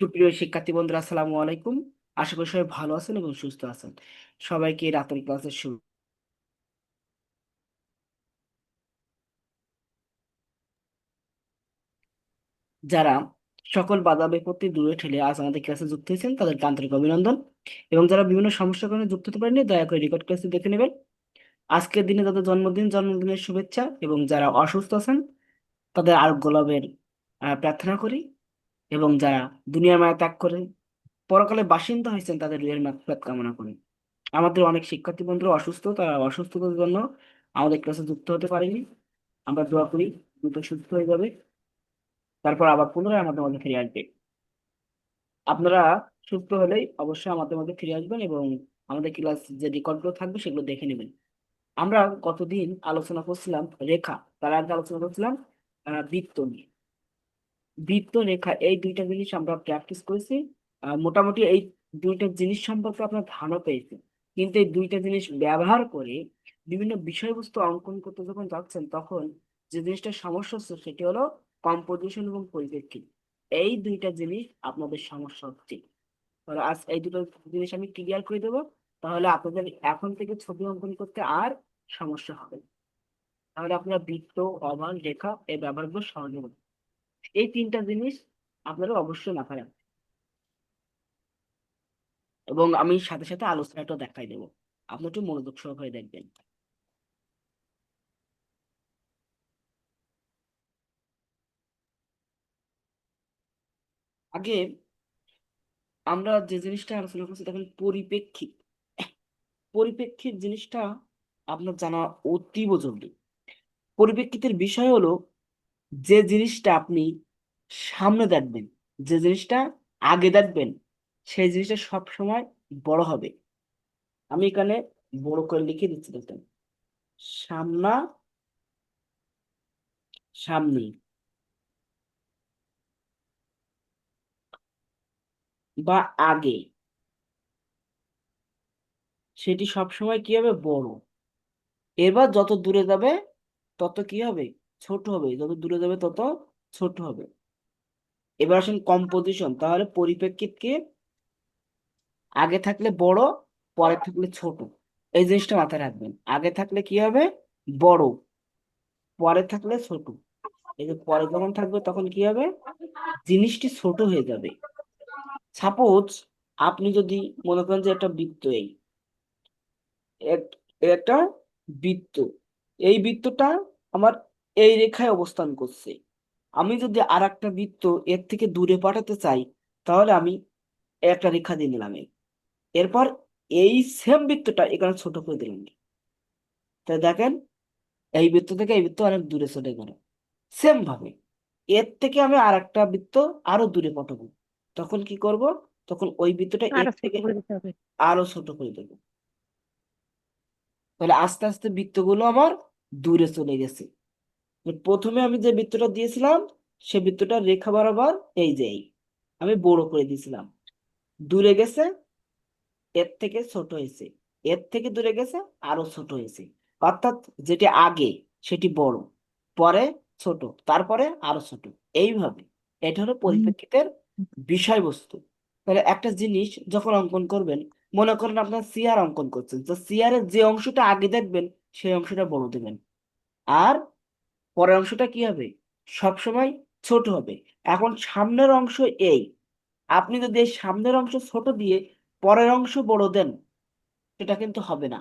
সুপ্রিয় শিক্ষার্থী বন্ধুরা, আসসালামু আলাইকুম। আশা করি সবাই ভালো আছেন এবং সুস্থ আছেন। সবাইকে রাতের ক্লাসের শুরু। যারা সকল বাধা বিপত্তি দূরে ঠেলে আজ আমাদের ক্লাসে যুক্ত হয়েছেন তাদেরকে আন্তরিক অভিনন্দন। এবং যারা বিভিন্ন সমস্যার কারণে যুক্ত হতে পারেননি, দয়া করে রেকর্ড ক্লাসে দেখে নেবেন। আজকের দিনে তাদের জন্মদিনের শুভেচ্ছা। এবং যারা অসুস্থ আছেন তাদের আরোগ্য লাভের প্রার্থনা করি। এবং যারা দুনিয়ার মায়া ত্যাগ করে পরকালে বাসিন্দা হয়েছেন তাদের রুহের মাগফিরাত কামনা করি। আমাদের অনেক শিক্ষার্থী বন্ধুরা অসুস্থ, তারা অসুস্থতার জন্য আমাদের ক্লাসে যুক্ত হতে পারেনি। আমরা দোয়া করি দ্রুত সুস্থ হয়ে যাবে, তারপর আবার পুনরায় আমাদের মধ্যে ফিরে আসবে। আপনারা সুস্থ হলেই অবশ্যই আমাদের মধ্যে ফিরে আসবেন এবং আমাদের ক্লাস যে রেকর্ডগুলো থাকবে সেগুলো দেখে নেবেন। আমরা গতদিন আলোচনা করছিলাম রেখা, তার আগে আলোচনা করছিলাম বৃত্ত নিয়ে। বৃত্ত রেখা এই দুইটা জিনিস আমরা প্র্যাকটিস করেছি। মোটামুটি এই দুইটা জিনিস সম্পর্কে আপনার ধারণা পেয়েছি। কিন্তু এই দুইটা জিনিস ব্যবহার করে বিভিন্ন বিষয়বস্তু অঙ্কন করতে যখন যাচ্ছেন তখন যে জিনিসটা সমস্যা হচ্ছে সেটি হলো কম্পোজিশন এবং পরিপ্রেক্ষিত। এই দুইটা জিনিস আপনাদের সমস্যা হচ্ছে। তাহলে আজ এই দুটো জিনিস আমি ক্লিয়ার করে দেবো। তাহলে আপনাদের এখন থেকে ছবি অঙ্কন করতে আর সমস্যা হবে না। তাহলে আপনারা বৃত্ত, ওভাল, রেখা এই ব্যবহারগুলো সহজে করবেন। এই তিনটা জিনিস আপনারা অবশ্যই মাথায় রাখবেন। এবং আমি সাথে সাথে আলোচনাটা দেখাই দেবো, আপনি একটু মনোযোগ সহকারে দেখবেন। আগে আমরা যে জিনিসটা আলোচনা করছি দেখেন পরিপ্রেক্ষিত। পরিপ্রেক্ষিত জিনিসটা আপনার জানা অতীব জরুরি। পরিপ্রেক্ষিতের বিষয় হলো যে জিনিসটা আপনি সামনে দেখবেন, যে জিনিসটা আগে দেখবেন, সেই জিনিসটা সব সময় বড় হবে। আমি এখানে বড় করে লিখে দিচ্ছি, দেখেন সামনা সামনি বা আগে, সেটি সব সময় কি হবে? বড়। এবার যত দূরে যাবে তত কি হবে? ছোট হবে। যত দূরে যাবে তত ছোট হবে। এবার আসেন কম্পোজিশন। তাহলে পরিপ্রেক্ষিতকে আগে থাকলে বড়, পরে থাকলে ছোট। এই জিনিসটা মাথায় রাখবেন। আগে থাকলে কি হবে? বড়। পরে থাকলে ছোট। এই যে পরে যখন থাকবে তখন কি হবে? জিনিসটি ছোট হয়ে যাবে। সাপোজ আপনি যদি মনে করেন যে একটা বৃত্ত, এই একটা বৃত্ত, এই বৃত্তটা আমার এই রেখায় অবস্থান করছে। আমি যদি আর একটা বৃত্ত এর থেকে দূরে পাঠাতে চাই, তাহলে আমি একটা রেখা দিয়ে নিলাম এরপর এই সেম বৃত্তটা এখানে ছোট করে দিলাম। তাই দেখেন এই বৃত্ত থেকে এই বৃত্ত অনেক দূরে চলে গেল। সেম ভাবে এর থেকে আমি আর একটা বৃত্ত আরো দূরে পাঠাবো, তখন কি করব? তখন ওই বৃত্তটা এর আরো ছোট থেকে করে দিতে হবে। আরো ছোট করে দেবো। তাহলে আস্তে আস্তে বৃত্তগুলো আমার দূরে চলে গেছে। প্রথমে আমি যে বৃত্তটা দিয়েছিলাম সে বৃত্তটা রেখা বরাবর এই যে আমি বড় করে দিয়েছিলাম, দূরে গেছে, এর থেকে ছোট হয়েছে, এর থেকে দূরে গেছে, আরো ছোট হয়েছে। অর্থাৎ যেটি আগে সেটি বড়, পরে ছোট, তারপরে আরো ছোট। এইভাবে এটা হলো পরিপ্রেক্ষিতের বিষয়বস্তু। তাহলে একটা জিনিস যখন অঙ্কন করবেন, মনে করেন আপনার চেয়ার অঙ্কন করছেন, তো চেয়ারের যে অংশটা আগে দেখবেন সেই অংশটা বড় দেবেন, আর পরের অংশটা কি হবে? সবসময় ছোট হবে। এখন সামনের অংশ এই, আপনি যদি এই সামনের অংশ ছোট দিয়ে পরের অংশ বড় দেন, সেটা কিন্তু হবে না।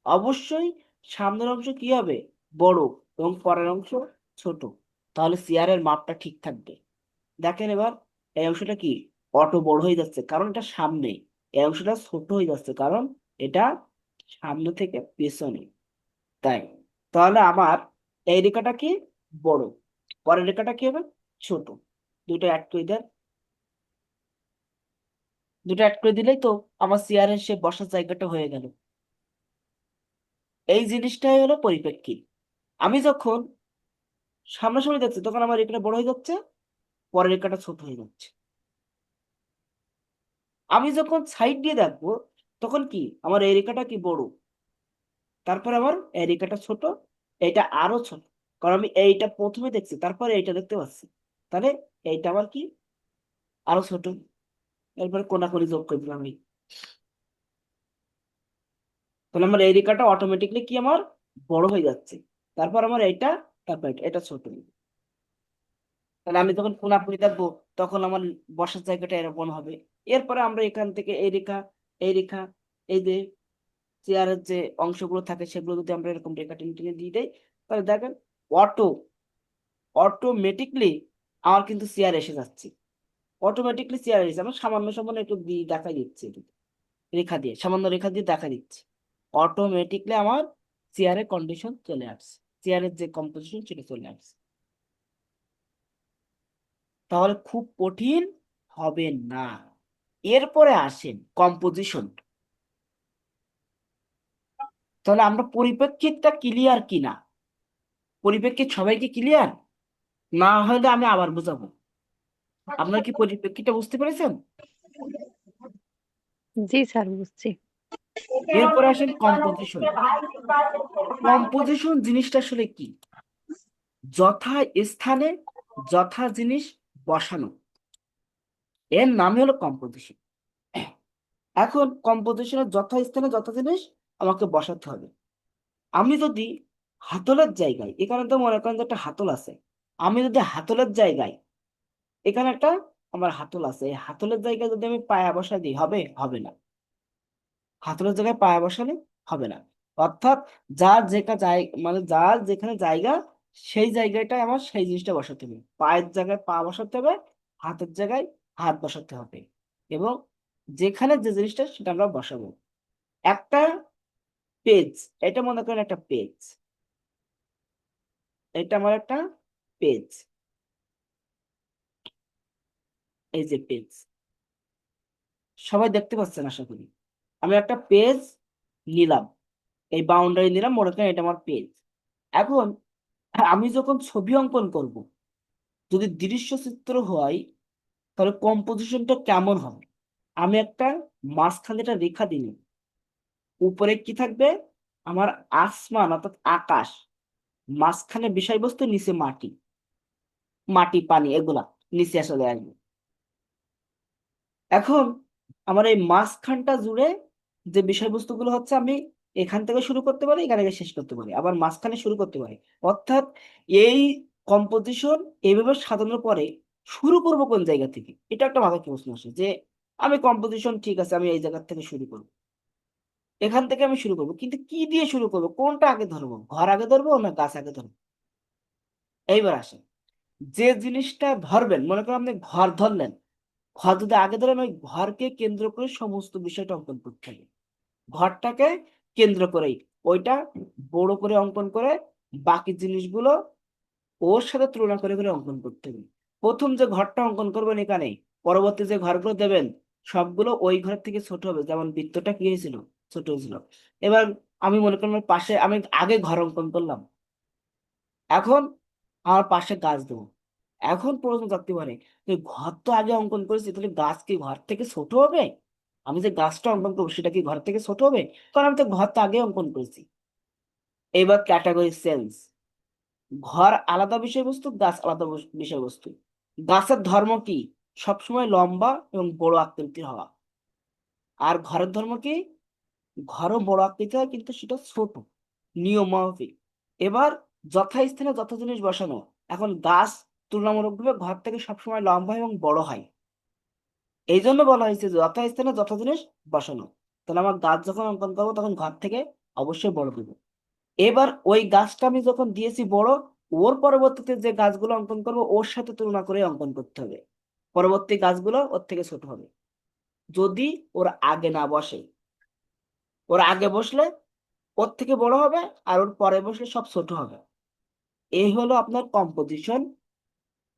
অবশ্যই সামনের অংশ কি হবে? বড়, এবং পরের অংশ ছোট। তাহলে চেয়ারের মাপটা ঠিক থাকবে। দেখেন এবার এই অংশটা কি অটো বড় হয়ে যাচ্ছে, কারণ এটা সামনে। এই অংশটা ছোট হয়ে যাচ্ছে কারণ এটা সামনে থেকে পেছনে। তাই তাহলে আমার এই রেখাটা কি? বড়। পরের রেখাটা কি হবে? ছোট। দুটো অ্যাড করে দেন। দুটো অ্যাড করে দিলেই তো আমার চেয়ারের সে বসার জায়গাটা হয়ে গেল। এই জিনিসটাই হলো পরিপ্রেক্ষিত। আমি যখন সামনাসামনি যাচ্ছি তখন আমার রেখাটা বড় হয়ে যাচ্ছে, পরের রেখাটা ছোট হয়ে যাচ্ছে। আমি যখন সাইড দিয়ে দেখবো তখন কি আমার এই রেখাটা কি বড়, তারপর আমার এই রেখাটা ছোট, এটা আরো ছোট। কারণ আমি এইটা প্রথমে দেখছি, তারপরে এইটা দেখতে পাচ্ছি। তাহলে এইটা আবার কি? আরো ছোট। এরপরে কোনাকুনি যোগ করে দিলাম এই। তাহলে আমার এই রেখাটা অটোমেটিকলি কি আমার বড় হয়ে যাচ্ছে। তারপর আমার এইটা, তারপর এটা ছোট। তাহলে আমি যখন কোনাকুনি দেখবো তখন আমার বসার জায়গাটা এরকম হবে। এরপরে আমরা এখান থেকে এই রেখা, এই রেখা, এই যে চেয়ারের যে অংশগুলো থাকে সেগুলো যদি আমরা এরকম রেখা টেনে টেনে দিয়ে দেই, তাহলে দেখেন অটো অটোমেটিকলি আমার কিন্তু চেয়ার এসে যাচ্ছে। অটোমেটিকলি চেয়ার এসে আমার সামান্য সামান্য একটু দিয়ে দেখা দিচ্ছে, রেখা দিয়ে, সামান্য রেখা দিয়ে দেখা দিচ্ছে। অটোমেটিকলি আমার চেয়ারের কন্ডিশন চলে আসছে, চেয়ারের যে কম্পোজিশন সেটা চলে আসছে। তাহলে খুব কঠিন হবে না। এরপরে আসেন কম্পোজিশন। তাহলে আমরা পরিপ্রেক্ষিতটা ক্লিয়ার কিনা, পরিপ্রেক্ষিত সবাইকে ক্লিয়ার, না হলে আমি আবার বুঝাবো। আপনার কি পরিপ্রেক্ষিতটা বুঝতে পেরেছেন? জি স্যার, বুঝছি। এরপরে আসেন কম্পোজিশন। কম্পোজিশন জিনিসটা আসলে কি? যথা স্থানে যথা জিনিস বসানো, এর নামই হলো কম্পোজিশন। এখন কম্পোজিশনের যথা স্থানে যথা জিনিস আমাকে বসাতে হবে। আমি যদি হাতলের জায়গায়, এখানে তো মনে করেন যে একটা হাতল আছে, আমি যদি হাতলের জায়গায়, এখানে একটা আমার হাতল আছে, এই হাতলের জায়গায় যদি আমি পায়া বসাই দিই, হবে? হবে না। হাতলের জায়গায় পায়া বসালে হবে না। অর্থাৎ যার যেটা মানে যার যেখানে জায়গা, সেই জায়গাটায় আমার সেই জিনিসটা বসাতে হবে। পায়ের জায়গায় পা বসাতে হবে, হাতের জায়গায় হাত বসাতে হবে, এবং যেখানে যে জিনিসটা সেটা আমরা বসাবো। একটা পেজ, এটা মনে করেন একটা পেজ, এটা আমার একটা পেজ, এই যে পেজ, সবাই দেখতে পাচ্ছেন আশা করি। আমি একটা পেজ নিলাম, এই বাউন্ডারি নিলাম, মনে করেন এটা আমার পেজ। এখন আমি যখন ছবি অঙ্কন করব, যদি দৃশ্য চিত্র হয়, তাহলে কম্পোজিশনটা কেমন হবে? আমি একটা মাঝখানে একটা রেখা দিলাম, উপরে কি থাকবে? আমার আসমান অর্থাৎ আকাশ, মাঝখানে বিষয়বস্তু, নিচে মাটি, মাটি পানি এগুলা নিচে আসলে আসবে। এখন আমার এই মাঝখানটা জুড়ে যে বিষয়বস্তুগুলো হচ্ছে, আমি এখান থেকে শুরু করতে পারি, এখান থেকে শেষ করতে পারি, আবার মাঝখানে শুরু করতে পারি। অর্থাৎ এই কম্পোজিশন এইভাবে সাজানোর পরে শুরু করব কোন জায়গা থেকে, এটা একটা মাথায় প্রশ্ন আসে যে আমি কম্পোজিশন ঠিক আছে, আমি এই জায়গা থেকে শুরু করবো, এখান থেকে আমি শুরু করবো, কিন্তু কি দিয়ে শুরু করবো, কোনটা আগে ধরবো, ঘর আগে ধরবো না গাছ আগে ধরবো? এইবার আসে, যে জিনিসটা ধরবেন, মনে করেন আপনি ঘর ধরলেন, ঘর যদি আগে ধরেন, ওই ঘরকে কেন্দ্র করে সমস্ত বিষয়টা অঙ্কন করতে হবে। ঘরটাকে কেন্দ্র করেই ওইটা বড় করে অঙ্কন করে বাকি জিনিসগুলো ওর সাথে তুলনা করে করে অঙ্কন করতে হবে। প্রথম যে ঘরটা অঙ্কন করবেন এখানে, পরবর্তী যে ঘরগুলো দেবেন সবগুলো ওই ঘর থেকে ছোট হবে। যেমন বৃত্তটা কি হয়েছিল, ছোট হয়েছিল। এবার আমি মনে করেন আমার পাশে আমি আগে ঘর অঙ্কন করলাম, এখন আমার পাশে গাছ দেবো। এখন প্রশ্ন থাকতে পারে যে ঘর তো আগে অঙ্কন করেছি, তাহলে গাছ কি ঘর থেকে ছোট হবে? আমি যে গাছটা অঙ্কন করবো সেটা কি ঘর থেকে ছোট হবে? কারণ আমি তো ঘর তো আগে অঙ্কন করেছি। এবার ক্যাটাগরি সেন্স, ঘর আলাদা বিষয়বস্তু, গাছ আলাদা বিষয়বস্তু। গাছের ধর্ম কি? সবসময় লম্বা এবং বড় আকৃতির হওয়া। আর ঘরের ধর্ম কি? ঘরও বড় আকৃতি হয় কিন্তু সেটা ছোট, নিয়ম মাফিক। এবার যথাস্থানে যথা জিনিস বসানো। এখন গাছ তুলনামূলকভাবে ঘর থেকে সবসময় লম্বা এবং বড় হয়, এই জন্য বলা হয়েছে যে যথাস্থানে যথা জিনিস বসানো। তাহলে আমার গাছ যখন অঙ্কন করবো তখন ঘর থেকে অবশ্যই বড় দেবো। এবার ওই গাছটা আমি যখন দিয়েছি বড়, ওর পরবর্তীতে যে গাছগুলো অঙ্কন করবো ওর সাথে তুলনা করে অঙ্কন করতে হবে। পরবর্তী গাছগুলো ওর থেকে ছোট হবে যদি ওর আগে না বসে। ওর আগে বসলে ওর থেকে বড় হবে, আর ওর পরে বসলে সব ছোট হবে। এই হলো আপনার কম্পোজিশন।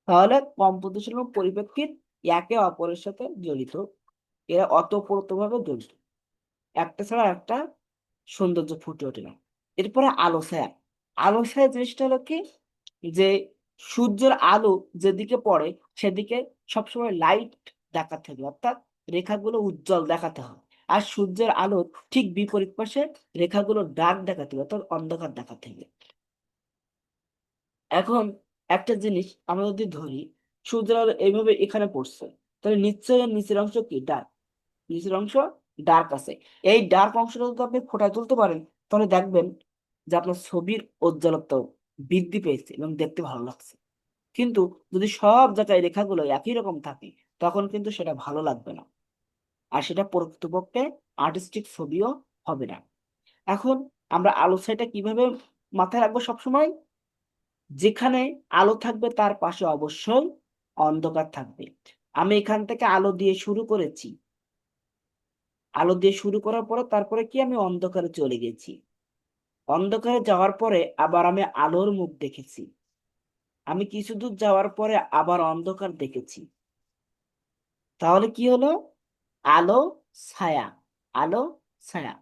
তাহলে কম্পোজিশন এবং পরিপ্রেক্ষিত একে অপরের সাথে জড়িত, এরা অতপ্রতভাবে জড়িত, একটা ছাড়া একটা সৌন্দর্য ফুটে ওঠে না। এরপরে আলো ছায়া। আলো ছায়া জিনিসটা হলো কি, যে সূর্যের আলো যেদিকে পড়ে সেদিকে সবসময় লাইট দেখাতে হবে, অর্থাৎ রেখাগুলো উজ্জ্বল দেখাতে হবে। আর সূর্যের আলোর ঠিক বিপরীত পাশে রেখাগুলো ডার্ক দেখাতে হবে, অর্থাৎ অন্ধকার দেখাতে হবে। এখন একটা জিনিস আমরা যদি ধরি, সূর্যের আলো এইভাবে এখানে পড়ছে, তাহলে নিশ্চয়ই নিচের অংশ কি ডার্ক, নিচের অংশ ডার্ক আছে। এই ডার্ক অংশটা যদি আপনি ফোটায় তুলতে পারেন তাহলে দেখবেন যে আপনার ছবির উজ্জ্বলতা বৃদ্ধি পেয়েছে এবং দেখতে ভালো লাগছে। কিন্তু যদি সব জায়গায় রেখাগুলো একই রকম থাকে তখন কিন্তু সেটা ভালো লাগবে না, আর সেটা প্রকৃতপক্ষে আর্টিস্টিক ছবিও হবে না। এখন আমরা আলো ছায়াটা কিভাবে মাথায় রাখবো সবসময়? যেখানে আলো থাকবে তার পাশে অবশ্যই অন্ধকার থাকবে। আমি এখান থেকে আলো দিয়ে শুরু করেছি, আলো দিয়ে শুরু করার পরে তারপরে কি আমি অন্ধকারে চলে গেছি, অন্ধকারে যাওয়ার পরে আবার আমি আলোর মুখ দেখেছি, আমি কিছু দূর যাওয়ার পরে আবার অন্ধকার দেখেছি। তাহলে কি হলো? আলো ছায়া, আলো ছায়া।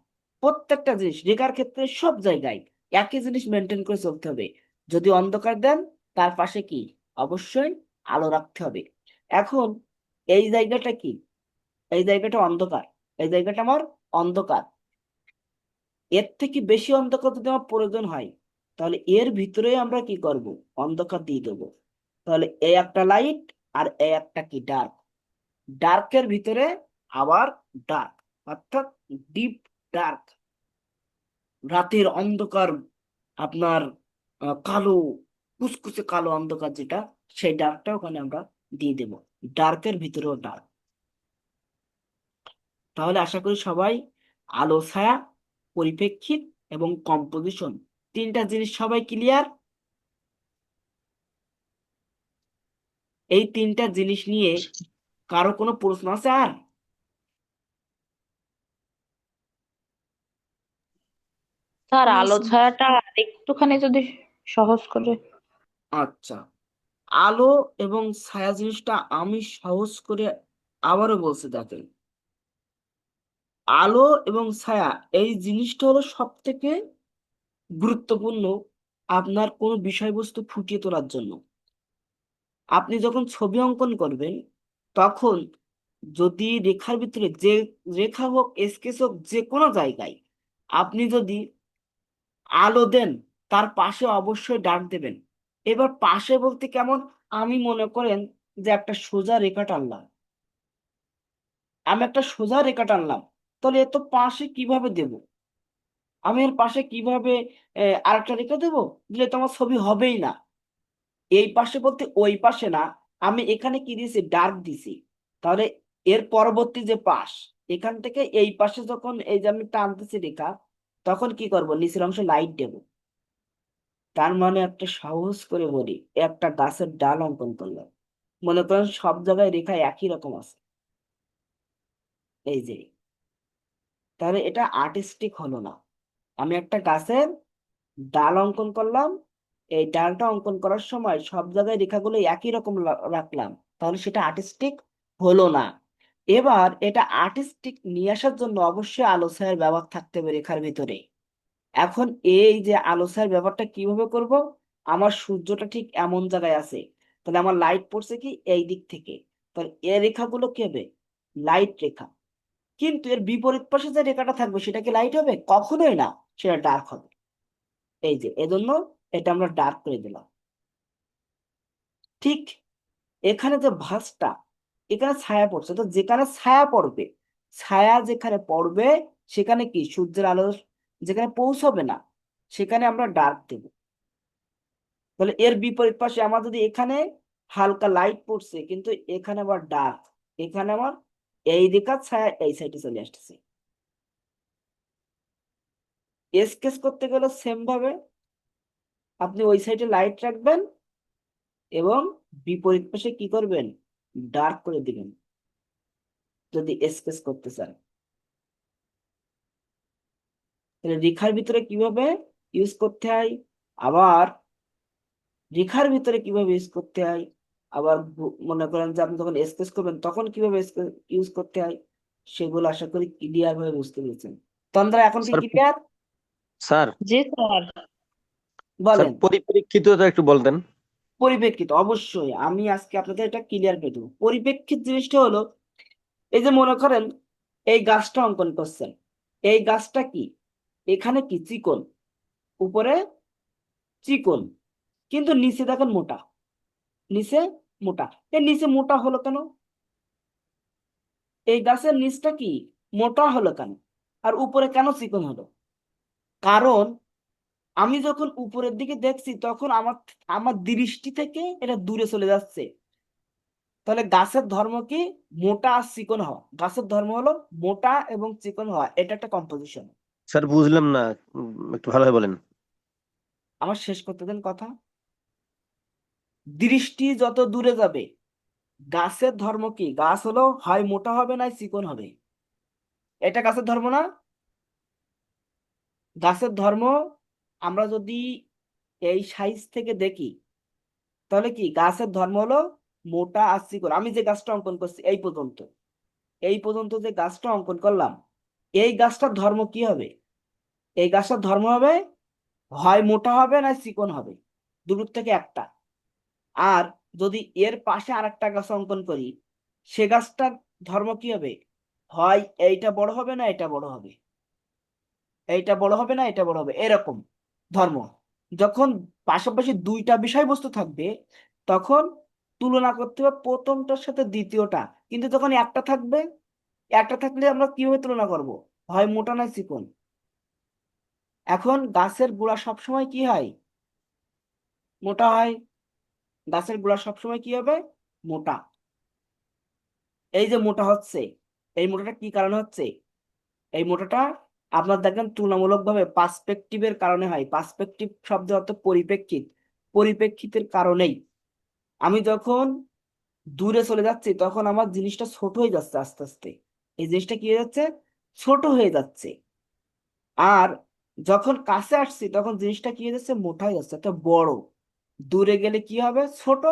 প্রত্যেকটা জিনিস রেখার ক্ষেত্রে সব জায়গায় একই জিনিস মেনটেন করে চলতে হবে। যদি অন্ধকার দেন তার পাশে কি অবশ্যই আলো রাখতে হবে। এখন এই জায়গাটা কি? এই জায়গাটা অন্ধকার, এই জায়গাটা আমার অন্ধকার। এর থেকে বেশি অন্ধকার যদি আমার প্রয়োজন হয় তাহলে এর ভিতরে আমরা কি করব? অন্ধকার দিয়ে দেবো। তাহলে এই একটা লাইট আর এই একটা কি ডার্ক, ডার্কের ভিতরে আবার ডার্ক, অর্থাৎ ডিপ ডার্ক, রাতের অন্ধকার, আপনার কালো, কুচকুচে কালো অন্ধকার যেটা, সেই ডার্কটা ওখানে আমরা দিয়ে দেব, ডার্কের ভিতরেও ডার্ক। তাহলে আশা করি সবাই আলো ছায়া, পরিপ্রেক্ষিত এবং কম্পোজিশন তিনটা জিনিস সবাই ক্লিয়ার। এই তিনটা জিনিস নিয়ে কারো কোনো প্রশ্ন আছে আর? স্যার, আলো ছায়াটা একটুখানি যদি সহজ করে। আচ্ছা, আলো এবং ছায়া জিনিসটা আমি সহজ করে আবারও বলছি দেখেন। আলো এবং ছায়া এই জিনিসটা হলো সব থেকে গুরুত্বপূর্ণ আপনার কোনো বিষয়বস্তু ফুটিয়ে তোলার জন্য। আপনি যখন ছবি অঙ্কন করবেন তখন যদি রেখার ভিতরে যে রেখা হোক, স্কেচ হোক, যে কোনো জায়গায় আপনি যদি আলো দেন তার পাশে অবশ্যই ডার্ক দেবেন। এবার পাশে বলতে কেমন? আমি মনে করেন যে একটা সোজা রেখা টানলাম, আমি একটা সোজা রেখা টানলাম, তাহলে এ তো পাশে কিভাবে দেব? আমি এর পাশে কিভাবে আরেকটা রেখা দেবো? দিলে তো আমার ছবি হবেই না। এই পাশে বলতে ওই পাশে না, আমি এখানে কি দিয়েছি? ডার্ক দিছি। তাহলে এর পরবর্তী যে পাশ, এখান থেকে এই পাশে যখন এই যে আমি টানতেছি রেখা, তখন কি করব? নিচের অংশে লাইট দেব। তার মানে একটা সহজ করে বলি, একটা গাছের ডাল অঙ্কন করলাম, মনে করেন সব জায়গায় রেখা একই রকম আছে, এই যে, তাহলে এটা আর্টিস্টিক হলো না। আমি একটা গাছের ডাল অঙ্কন করলাম, এই ডালটা অঙ্কন করার সময় সব জায়গায় রেখাগুলো একই রকম রাখলাম, তাহলে সেটা আর্টিস্টিক হলো না। এবার এটা আর্টিস্টিক নিয়ে আসার জন্য অবশ্যই আলো ছায়ার ব্যবহার থাকতে হবে রেখার ভিতরে। এখন এই যে আলো ছায়ার ব্যাপারটা কিভাবে করব? আমার সূর্যটা ঠিক এমন জায়গায় আছে, তাহলে আমার লাইট পড়ছে কি এই দিক থেকে, তাহলে এই রেখাগুলো কি হবে? লাইট রেখা। কিন্তু এর বিপরীত পাশে যে রেখাটা থাকবে সেটা কি লাইট হবে? কখনোই না, সেটা ডার্ক হবে। এই যে এজন্য এটা আমরা ডার্ক করে দিলাম। ঠিক এখানে যে ভাঁজটা, এখানে ছায়া পড়ছে, তো যেখানে ছায়া পড়বে, ছায়া যেখানে পড়বে সেখানে কি সূর্যের আলো যেখানে পৌঁছবে না সেখানে আমরা ডার্ক দেব। তাহলে এর বিপরীত পাশে আমার যদি এখানে হালকা লাইট পড়ছে কিন্তু এখানে আবার ডার্ক, এখানে আমার এই রেখার ছায়া এই সাইডে চলে আসতেছে। স্কেচ করতে গেলে সেম ভাবে আপনি ওই সাইডে লাইট রাখবেন এবং বিপরীত পাশে কি করবেন? ডার্ক করে দিবেন যদি স্কেচ করতে চান। তাহলে রেখার ভিতরে কিভাবে ইউজ করতে হয়, আবার রেখার ভিতরে কিভাবে ইউজ করতে হয়, আবার মনে করেন যে আপনি যখন স্কেচ করবেন তখন কিভাবে ইউজ করতে হয়, সেগুলো আশা করি ক্লিয়ার ভাবে বুঝতে পেরেছেন। তন্দ্রা এখন কি স্যার ক্লিয়ার? স্যার জি স্যার। স্যার বলেন। পরিপ্রেক্ষিতটা একটু বলতেন। পরিপ্রেক্ষিত অবশ্যই আমি আজকে আপনাদের এটা ক্লিয়ার করে দেবো। পরিপ্রেক্ষিত জিনিসটা হলো এই যে মনে করেন এই গাছটা অঙ্কন করছেন, এই গাছটা কি এখানে কি চিকন, উপরে চিকন, কিন্তু নিচে দেখেন মোটা, নিচে মোটা। এই নিচে মোটা হলো কেন? এই গাছের নিচটা কি মোটা হলো কেন আর উপরে কেন চিকন হলো? কারণ আমি যখন উপরের দিকে দেখছি তখন আমার আমার দৃষ্টি থেকে এটা দূরে চলে যাচ্ছে। তাহলে গাছের ধর্ম কি? মোটা আর চিকন হওয়া। গাছের ধর্ম হলো মোটা এবং চিকন হওয়া, এটা একটা কম্পোজিশন। স্যার বুঝলাম না, একটু ভালোভাবে বলেন। আমার শেষ করতে দেন কথা। দৃষ্টি যত দূরে যাবে, গাছের ধর্ম কি? গাছ হলো হয় মোটা হবে না চিকন হবে। এটা গাছের ধর্ম না? গাছের ধর্ম আমরা যদি এই সাইজ থেকে দেখি তাহলে কি গাছের ধর্ম হলো মোটা আর চিকন। আমি যে গাছটা অঙ্কন করছি এই পর্যন্ত যে গাছটা অঙ্কন করলাম, এই গাছটার ধর্ম কি হবে? এই গাছটার ধর্ম হবে হয় মোটা হবে না চিকন হবে, দুটোর থেকে একটা। আর যদি এর পাশে আরেকটা গাছ অঙ্কন করি, সে গাছটার ধর্ম কি হবে? হয় এইটা বড় হবে না এটা বড় হবে, এইটা বড় হবে না এটা বড় হবে, এরকম ধর্ম। যখন পাশাপাশি দুইটা বিষয়বস্তু থাকবে তখন তুলনা করতে হবে প্রথমটার সাথে দ্বিতীয়টা। কিন্তু যখন একটা থাকবে, একটা থাকলে আমরা কিভাবে তুলনা করব? হয় মোটা নয় চিকন। এখন গাছের গোড়া সবসময় কি হয়? মোটা হয়। গাছের গোড়া সবসময় কি হবে? মোটা। এই যে মোটা হচ্ছে, এই মোটাটা কি কারণে হচ্ছে? এই মোটাটা আপনার দেখেন তুলনামূলকভাবে পার্সপেক্টিভের কারণে হয়। পার্সপেক্টিভ শব্দের অর্থ পরিপ্রেক্ষিত। পরিপ্রেক্ষিতের কারণেই আমি যখন দূরে চলে যাচ্ছি তখন আমার জিনিসটা ছোট হয়ে যাচ্ছে আস্তে আস্তে। এই জিনিসটা কি হয়ে যাচ্ছে? ছোট হয়ে যাচ্ছে। আর যখন কাছে আসছি তখন জিনিসটা কি হয়ে যাচ্ছে? মোটা হয়ে যাচ্ছে, তো বড়। দূরে গেলে কি হবে? ছোট।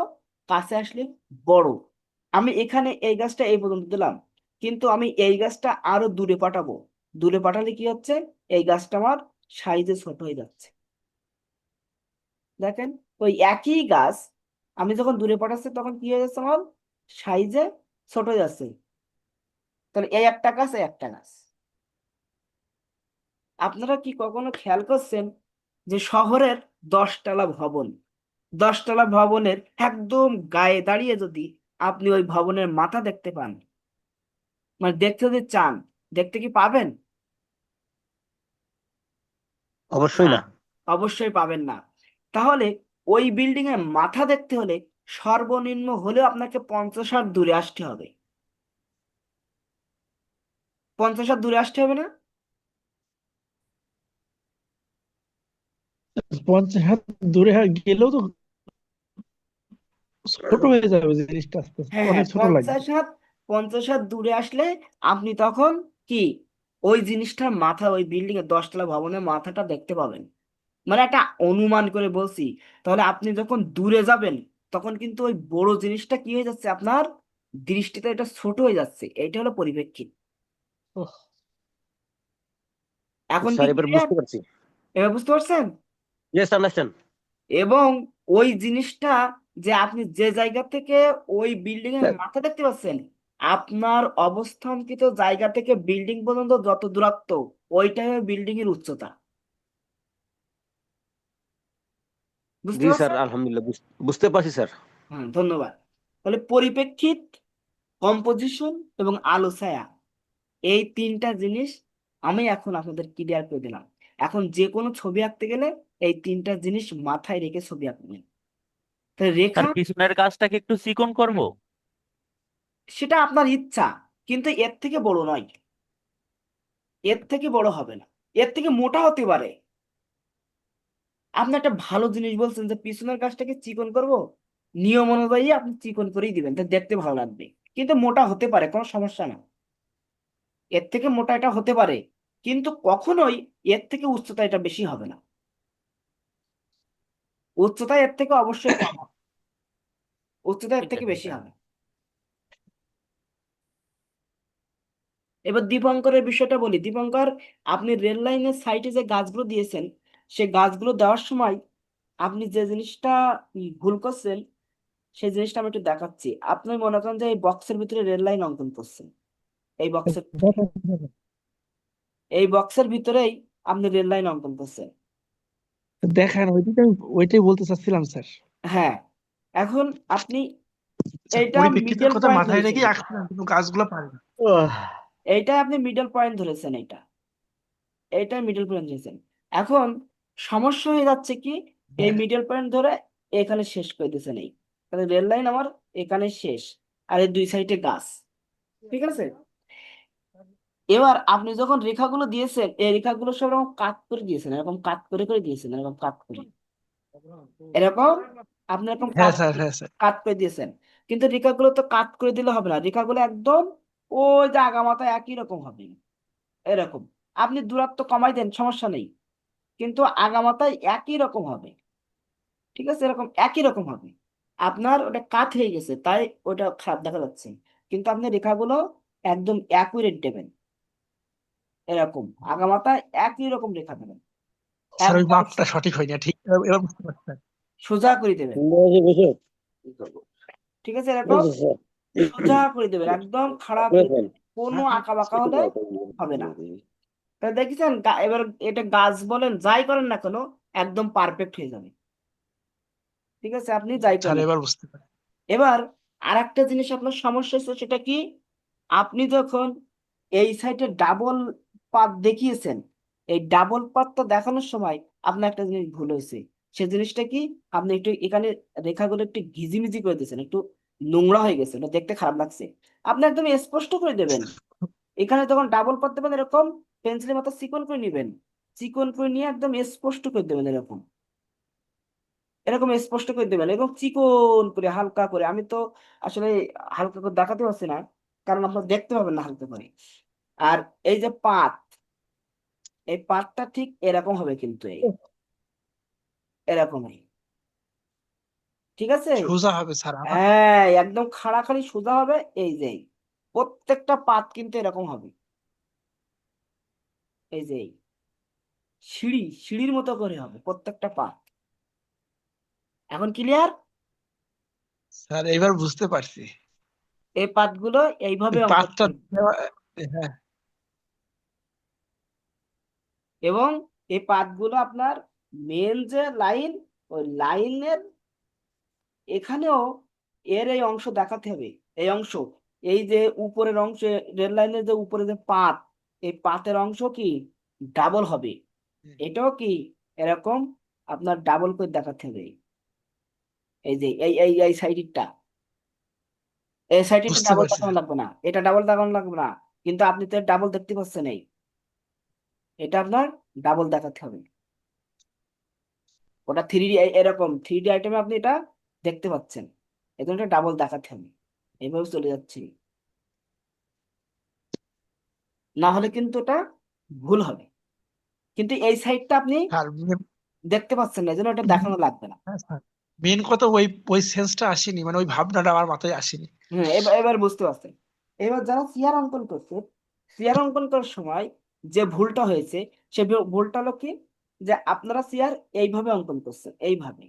কাছে আসলে বড়। আমি এখানে এই গাছটা এই পর্যন্ত দিলাম, কিন্তু আমি এই গাছটা আরো দূরে পাঠাবো। দূরে পাঠালে কি হচ্ছে? এই গাছটা আমার সাইজে ছোট হয়ে যাচ্ছে। দেখেন, ওই একই গাছ আমি যখন দূরে পাঠাচ্ছি তখন কি হয়ে যাচ্ছে? আমার সাইজে ছোট হয়ে যাচ্ছে। তাহলে এই একটা গাছ, এই একটা গাছ। আপনারা কি কখনো খেয়াল করছেন যে শহরের 10 তলা ভবন, 10 তলা ভবনের একদম গায়ে দাঁড়িয়ে যদি আপনি ওই ভবনের মাথা দেখতে পান, মানে দেখতে যদি চান, দেখতে কি পাবেন? অবশ্যই না, না। অবশ্যই পাবেন না। তাহলে ওই বিল্ডিং এর মাথা দেখতে হলে সর্বনিম্ন হলেও আপনাকে 50 হাত দূরে আসতে হবে। 50 হাত দূরে আসতে হবে না? 50 হাত দূরে গেলেও তো ছোট হয়ে যাবে জিনিসটা, আস্তে আস্তে হ্যাঁ অনেক হ্যাঁ, ছোট লাগবে। 50 হাত। 50 হাত দূরে আসলে আপনি তখন কি ওই জিনিসটার মাথা, ওই বিল্ডিং এর 10 তলা ভবনের মাথাটা দেখতে পাবেন। মানে একটা অনুমান করে বলছি। তাহলে আপনি যখন দূরে যাবেন তখন কিন্তু ওই বড় জিনিসটা কি হয়ে যাচ্ছে? আপনার দৃষ্টিতে এটা ছোট হয়ে যাচ্ছে। এইটা হলো পরিপ্রেক্ষিত। ওহ, এখন কি স্যার এবার ক্লিয়ার? বুঝতে পারছি। এবার বুঝতে পারছেন? Yes, understand. এবং ওই জিনিসটা যে আপনি যে জায়গা থেকে ওই বিল্ডিং এর স্যার মাথা দেখতে পাচ্ছেন, আপনার অবস্থানকৃত জায়গা থেকে বিল্ডিং পর্যন্ত যত দূরত্ব, ওইটাই বিল্ডিং এর উচ্চতা। বুঝতে জি স্যার, পারছেন? আলহামদুলিল্লাহ বুঝতে পারছি স্যার। হ্যাঁ, ধন্যবাদ। তাহলে পরিপ্রেক্ষিত, কম্পোজিশন এবং আলো ছায়া, এই তিনটা জিনিস আমি এখন আপনাদের ক্লিয়ার করে দিলাম। এখন যে কোনো ছবি আঁকতে গেলে এই তিনটা জিনিস মাথায় রেখে ছবি আঁকবেন। তাহলে স্যার রেখা, পিছনের কাজটাকে একটু চিকন করব। সেটা আপনার ইচ্ছা, কিন্তু এর থেকে বড় নয়। এর থেকে বড় হবে না, এর থেকে মোটা হতে পারে। আপনি একটা ভালো জিনিস বলছেন যে পিছনের কাজটাকে চিকন করব, নিয়ম অনুযায়ী আপনি চিকন করেই দিবেন, তা দেখতে ভালো লাগবে। কিন্তু মোটা হতে পারে, কোনো সমস্যা না। এর থেকে মোটা এটা হতে পারে, কিন্তু কখনোই এর থেকে উচ্চতা এটা বেশি হবে না। উচ্চতা এর থেকে অবশ্যই কম হবে, উচ্চতা এর ঠিক থেকে আছে বেশি স্যার। হবে। এবার দীপঙ্করের বিষয়টা বলি। দীপঙ্কর, আপনি রেল লাইনের সাইডে যে গাছগুলো দিয়েছেন, সে গাছগুলো দেওয়ার সময় আপনি যে জিনিসটা ভুল করছেন, সেই জিনিসটা আমি একটু দেখাচ্ছি। আপনি মনে করেন যে এই বক্সের ভিতরে রেল লাইন অঙ্কন করছেন, এই বক্সের ভিতরে, দেখেন দেখেন। এই বক্সের ভিতরেই আপনি রেল লাইন অঙ্কন করছেন। দেখেন, ওইটাই বলতে চাচ্ছিলাম স্যার। হ্যাঁ, এখন আপনি আচ্ছা, এটা পরিপ্রেক্ষিতের মিডল কথা পয়েন্ট মাথায় নিয়েছেন। রেখে আসছিলাম, কিন্তু কাজগুলো পারি না। আহ, এইটা আপনি মিডল পয়েন্ট ধরেছেন, এইটা মিডল পয়েন্ট ধরেছেন। এখন সমস্যা হয়ে যাচ্ছে কি, এই মিডল পয়েন্ট ধরে এখানে শেষ করে দিয়েছেন। এই তাহলে রেল লাইন আমার এখানে শেষ, আর এই দুই সাইডে গাছ, ঠিক আছে। এবার আপনি যখন রেখাগুলো দিয়েছেন, এই রেখাগুলো সব এরকম কাট করে দিয়েছেন, এরকম কাট করে করে দিয়েছেন, এরকম কাট করে, এরকম আপনি এরকম হ্যাঁ স্যার, হ্যাঁ স্যার। কাট করে দিয়েছেন। কিন্তু রেখাগুলো তো কাট করে দিলে হবে না, রেখাগুলো একদম ওই যে আগামাথা একই রকম হবে, এরকম। আপনি দূরত্ব কমাই দেন, সমস্যা নেই, কিন্তু আগামাথায় একই রকম হবে, ঠিক আছে, এরকম একই রকম হবে। আপনার ওটা কাত হয়ে গেছে তাই ওটা খারাপ দেখা যাচ্ছে, কিন্তু আপনি রেখাগুলো একদম অ্যাকুরেট দেবেন, এরকম আগামাথা একই রকম রেখা দেবেন, স্যার ওই একদম মাপটা সঠিক হয়নি, ঠিক এবার বুঝতে পারছি স্যার। সোজা করে দেবেন, বসে ঠিক আছে, এরকম বসে স্যার। সোজা করে দেবেন, একদম খাড়া করে বুঝেছেন? দেবেন, কোনো আঁকা বাঁকা হলে হবে না। তা দেখেছেন এবার এটা গাছ বলেন যাই করেন না কেন একদম পারফেক্ট হয়ে যাবে, ঠিক আছে, আপনি যাই স্যার করেন না। এবার বুঝতে পারছি। এবার আরেকটা জিনিস আপনার সমস্যা হচ্ছে, সেটা কি, আপনি যখন এই সাইডে ডাবল পাত দেখিয়েছেন, এই ডাবল পাতটা দেখানোর সময় আপনার একটা জিনিস ভুল হয়েছে। সে জিনিসটা কি, আপনি একটু এখানে রেখাগুলো একটু ঘিজিমিজি করে দিয়েছেন, একটু নোংরা হয়ে গেছে, ওটা দেখতে খারাপ লাগছে। আপনি একদম স্পষ্ট করে দেবেন, এখানে যখন ডাবল পাত দেবেন এরকম পেন্সিলের মতো চিকন করে নিবেন, চিকন করে নিয়ে একদম স্পষ্ট করে দেবেন, এরকম এরকম স্পষ্ট করে দেবেন, এবং চিকন করে হালকা করে। আমি তো আসলে হালকা করে দেখাতে পারছি না, কারণ আপনারা দেখতে পাবেন না হালকা করে। আর এই যে পাত, এই পাতটা ঠিক এরকম হবে, কিন্তু এই এরকমই, ঠিক আছে। সোজা হবে স্যার আমার। হ্যাঁ, একদম খাড়াখাড়ি সোজা হবে, এই যে এই। প্রত্যেকটা পাত কিন্তু এরকম হবে, এই যে এই। সিঁড়ির মতো করে হবে প্রত্যেকটা পাত। এখন ক্লিয়ার? স্যার এবার বুঝতে পারছি। এই পাতগুলো এইভাবে ওই অঙ্কন পাতটা করবে, হ্যাঁ এবং এই পাতগুলো আপনার মেন যে লাইন, ওই লাইনের এখানেও এর এই অংশ দেখাতে হবে, এই অংশ, এই যে উপরের অংশ, রেল লাইনের যে উপরে যে পাত, এই পাতের অংশ কি ডাবল হবে, এটাও কি এরকম আপনার ডাবল করে দেখাতে হবে। এই যে এই সাইডটা, এই সাইডটা বুঝতে ডাবল পারছি দেখানো স্যার। লাগবে না, এটা ডাবল দেখানো লাগবে না, কিন্তু আপনি তো ডাবল দেখতে পাচ্ছেন, এই এটা আপনার ডাবল দেখাতে হবে। ওটা থ্রি ডি, এরকম থ্রি ডি আইটেমে আপনি এটা দেখতে পাচ্ছেন, এই জন্য এটা ডাবল দেখাতে হবে, এইভাবে চলে যাচ্ছে, না হলে কিন্তু এটা ভুল হবে। কিন্তু এই সাইডটা আপনি স্যার দেখতে পাচ্ছেন না, এই জন্য এটা দেখানো লাগবে না। হ্যাঁ স্যার, মেন কথা ওই ওই সেন্সটা আসেনি, মানে ওই ভাবনাটা আমার মাথায় আসেনি। হ্যাঁ, এবার এবার বুঝতে পারছেন। এবার যারা চেয়ার অঙ্কন করছে, চেয়ার অঙ্কন করার সময় যে ভুলটা হয়েছে, সে ভুলটা হলো কি, যে আপনারা চেয়ার এইভাবে অঙ্কন করছেন, এইভাবে,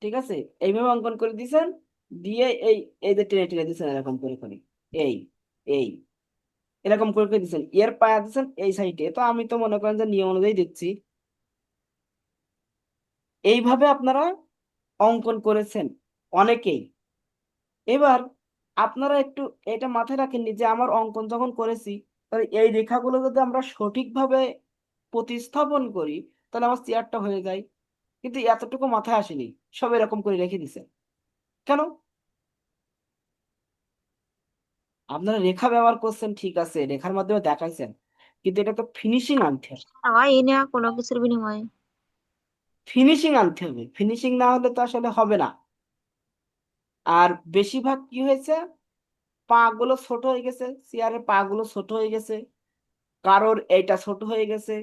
ঠিক আছে, এইভাবে অঙ্কন করে দিয়েছেন, দিয়ে এই এই যে টেনে টেনে দিয়েছেন এরকম করে করে, এই এই এরকম করে করে দিচ্ছেন, এর পায়া দিচ্ছেন এই সাইডে। তো আমি তো মনে করেন যে নিয়ম অনুযায়ী দিচ্ছি, এইভাবে আপনারা অঙ্কন করেছেন অনেকেই। এবার আপনারা একটু এটা মাথায় রাখেননি যে আমার অঙ্কন যখন করেছি, তাহলে এই রেখাগুলো যদি আমরা সঠিকভাবে প্রতিস্থাপন করি, তাহলে আমার চেয়ারটা হয়ে যায়। কিন্তু এতটুকু মাথায় আসেনি, সব এরকম করে রেখে দিছে কেন? আপনারা রেখা ব্যবহার করছেন, ঠিক আছে, রেখার মাধ্যমে দেখাইছেন, কিন্তু এটা তো ফিনিশিং আনতে হবে, হয় না কোনো কিছুর বিনিময়ে। ফিনিশিং আনতে হবে, ফিনিশিং না হলে তো আসলে হবে না। আর বেশিরভাগ কি হয়েছে, পা গুলো ছোট হয়ে গেছে, চেয়ারের পা গুলো ছোট হয়ে গেছে, কারোর এইটা ছোট হয়ে গেছে,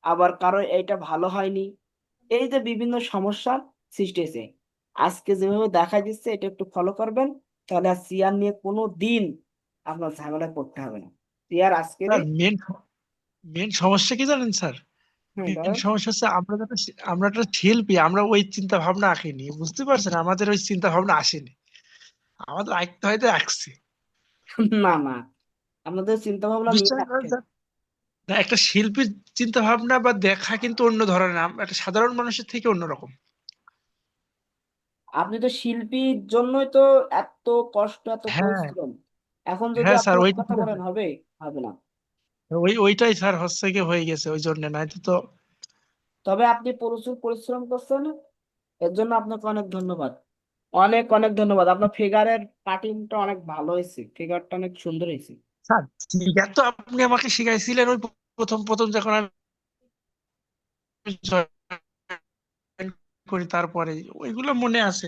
আবার কারোর এইটা ভালো হয়নি, এই যে বিভিন্ন সমস্যার সৃষ্টি হয়েছে। আজকে যেভাবে দেখা দিচ্ছে এটা একটু ফলো করবেন, তাহলে আর চেয়ার নিয়ে কোনো দিন আপনার ঝামেলায় পড়তে হবে না। চেয়ার আজকের স্যার মেন মেন সমস্যা কি জানেন স্যার? মেন ধরেন, সমস্যা হচ্ছে আমরা একটা শিল্পী, আমরা ওই চিন্তা ভাবনা আঁকিনি, বুঝতে পারছেন, আমাদের ওই চিন্তা ভাবনা আসেনি, আমাদের আঁকতে হয়তো আঁকছি। না না, আপনাদের চিন্তা ভাবনা নিয়ে বিশ্বাস করেন রাখতে হবে। স্যার, না একটা শিল্পীর চিন্তা ভাবনা বা দেখা কিন্তু অন্য ধরনের, একটা সাধারণ মানুষের থেকে অন্যরকম। আপনি তো শিল্পীর জন্যই তো এত কষ্ট, এত হ্যাঁ পরিশ্রম, এখন যদি হ্যাঁ আপনি স্যার, ওই ওইটা কথা ঠিক আছে। বলেন হবে? হবে না। ওইটাই স্যার হচ্ছে কি হয়ে গেছে, ওই জন্য নাই তো। তবে আপনি প্রচুর পরিশ্রম করছেন, এর জন্য আপনাকে অনেক ধন্যবাদ। অনেক অনেক ধন্যবাদ। আপনার ফিগারের কাটিংটা অনেক ভালো হয়েছে, ফিগারটা অনেক সুন্দর হয়েছে। স্যার ঠিক আছে, তো আপনি আমাকে শিখাইছিলেন ওই প্রথম প্রথম যখন আমি জয়েন করি, তারপরে ওইগুলো মনে আছে।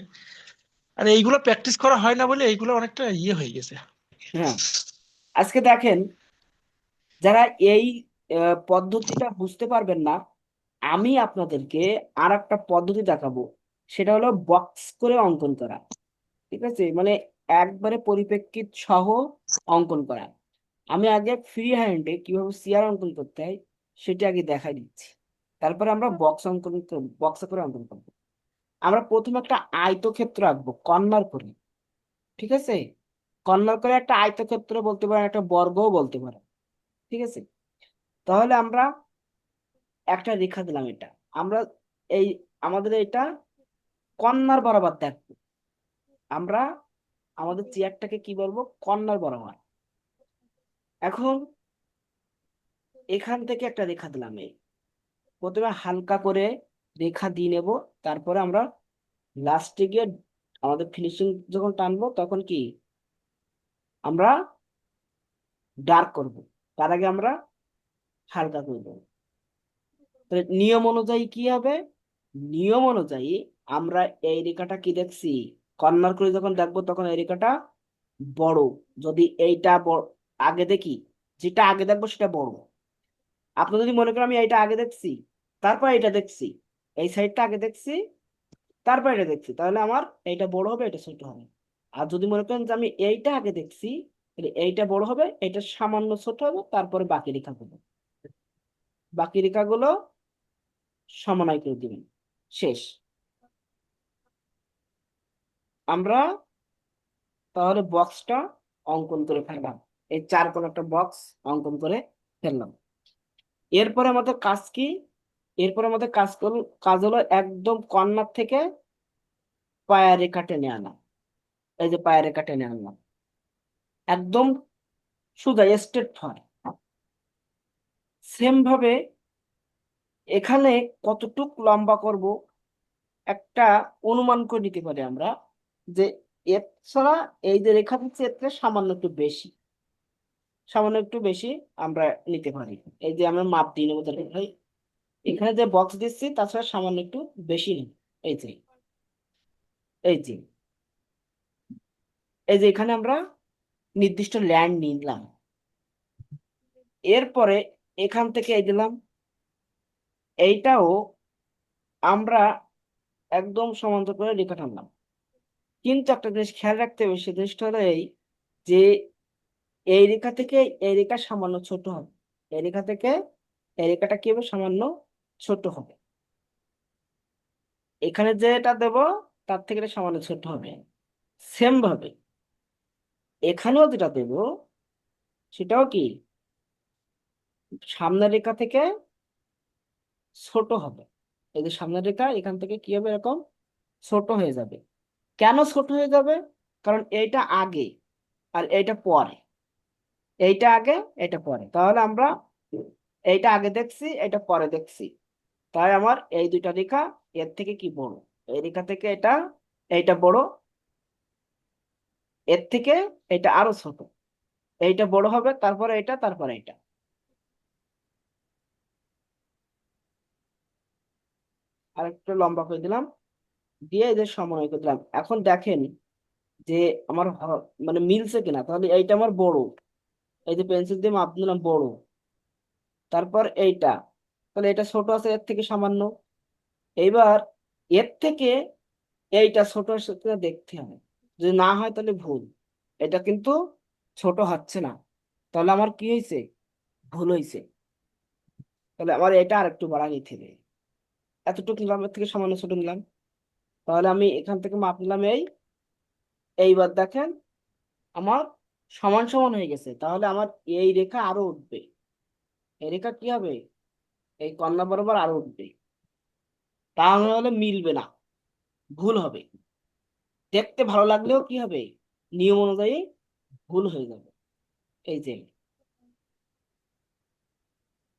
আর এইগুলো প্র্যাকটিস করা হয় না বলে এইগুলো অনেকটা ইয়ে হয়ে গেছে। হ্যাঁ, আজকে দেখেন, যারা এই পদ্ধতিটা বুঝতে পারবেন না, আমি আপনাদেরকে আর একটা পদ্ধতি দেখাবো। সেটা হলো বক্স করে অঙ্কন করা। ঠিক আছে, মানে একবারে পরিপ্রেক্ষিত সহ অঙ্কন করা। আমি আগে ফ্রি হ্যান্ডে কিভাবে চেয়ার অঙ্কন করতে হয় সেটা আগে দেখাই দিচ্ছি, তারপরে আমরা বক্স অঙ্কন বক্স করে অঙ্কন করবো। আমরা প্রথমে একটা আয়তক্ষেত্র আঁকবো কর্নার করে। ঠিক আছে, কর্নার করে একটা আয়তক্ষেত্র বলতে পারেন, একটা বর্গও বলতে পারেন। ঠিক আছে, তাহলে আমরা একটা রেখা দিলাম। এটা আমরা এই আমাদের এটা কর্নার বরাবর দেখবো। আমরা আমাদের চেয়ারটাকে কি বলবো, কর্নার বরাবর। এখন এখান থেকে একটা রেখা দিলাম। এই প্রথমে হালকা করে রেখা দিয়ে নেব, তারপরে আমরা লাস্টে গিয়ে আমাদের ফিনিশিং যখন টানবো তখন কি আমরা ডার্ক করব, তার আগে আমরা হালকা করে দেবো। তাহলে নিয়ম অনুযায়ী কি হবে, নিয়ম অনুযায়ী আমরা এই রেখাটা কি দেখছি, কর্নার করে যখন দেখবো তখন এই রেখাটা বড়। যদি এইটা বড় আগে দেখি, যেটা আগে দেখবো সেটা বড়। আপনি যদি মনে করেন আমি এইটা আগে দেখছি তারপর এটা দেখছি, এই সাইডটা আগে দেখছি তারপর এটা দেখছি, তাহলে আমার এইটা বড় হবে, এটা ছোট হবে। আর যদি মনে করেন যে আমি এইটা আগে দেখছি, তাহলে এইটা বড় হবে, এটা সামান্য ছোট হবে, তারপরে বাকি রেখাগুলো, বাকি রেখাগুলো সমানাই করে দিবেন। শেষ। আমরা তাহলে বক্সটা অঙ্কন করে ফেললাম, এই চার কোণ একটা বক্স অঙ্কন করে ফেললাম। এরপরে আমাদের কাজ কি, এরপরে আমাদের কাজ হলো একদম কর্নার থেকে পায়ের রেখা টেনে আনা। এই যে পায়ের রেখা টেনে আনলাম, একদম সোজা স্ট্রেট ফর। সেম ভাবে এখানে কতটুক লম্বা করব একটা অনুমান করে নিতে পারি আমরা, যে এর ছাড়া এই যে রেখা দিচ্ছে এর থেকে সামান্য একটু বেশি, সামান্য একটু বেশি আমরা নিতে পারি। এই যে আমরা মাপ দিয়ে নেবো, তাহলে ভাই এখানে যে বক্স দিচ্ছি তাছাড়া সামান্য একটু বেশি নেই। এই যে এই যে এই যে এখানে আমরা নির্দিষ্ট ল্যান্ড নিলাম। এরপরে এখান থেকে এই দিলাম, এইটাও আমরা একদম সমান্তর করে রেখা টানলাম। কিন্তু একটা জিনিস খেয়াল রাখতে হবে, সে জিনিসটা হলো এই, যে এই রেখা থেকে এই রেখা সামান্য ছোট হবে, এই রেখা থেকে এই রেখাটা কি হবে, সামান্য ছোট হবে। এখানে যেটা দেব তার থেকে এটা সামান্য ছোট হবে। সেম ভাবে এখানেও যেটা দেব সেটাও কি সামনের রেখা থেকে ছোট হবে। এই যে সামনের রেখা এখান থেকে কি হবে, এরকম ছোট হয়ে যাবে। কেন ছোট হয়ে যাবে, কারণ এইটা আগে আর এইটা পরে, এইটা আগে এটা পরে। তাহলে আমরা এইটা আগে দেখছি, এটা পরে দেখছি, তাই আমার এই দুইটা রেখা এর থেকে কি বড়, এই রেখা থেকে এটা এইটা বড়, এর থেকে এটা আরো ছোট, এইটা বড় হবে, তারপরে এটা, তারপরে এটা। আর একটু লম্বা করে দিলাম, দিয়ে এদের সমন্বয় করে দিলাম। এখন দেখেন যে আমার মানে মিলছে কিনা। তাহলে এইটা আমার বড়, এই যে পেন্সিল দিয়ে মাপ দিলাম বড়, তারপর এইটা, তাহলে এটা ছোট আছে এর থেকে সামান্য। এইবার এর থেকে এইটা ছোট সাথে দেখতে হবে, যদি না হয় তাহলে ভুল। এটা কিন্তু ছোট হচ্ছে না, তাহলে আমার কি হয়েছে, ভুল হয়েছে। তাহলে আমার এটা আর একটু বাড়া নিতে হবে, এতটুকু নিলাম, এর থেকে সামান্য ছোট নিলাম। তাহলে আমি এখান থেকে মাপ নিলাম এই, এইবার দেখেন আমার সমান সমান হয়ে গেছে। তাহলে আমার এই রেখা আরো উঠবে, এই রেখা কি হবে, এই কর্ণা বরাবর আরো উঠবে। তাহলে মিলবে না, ভুল হবে। দেখতে ভালো লাগলেও কি হবে, নিয়ম অনুযায়ী ভুল হয়ে যাবে। এই যে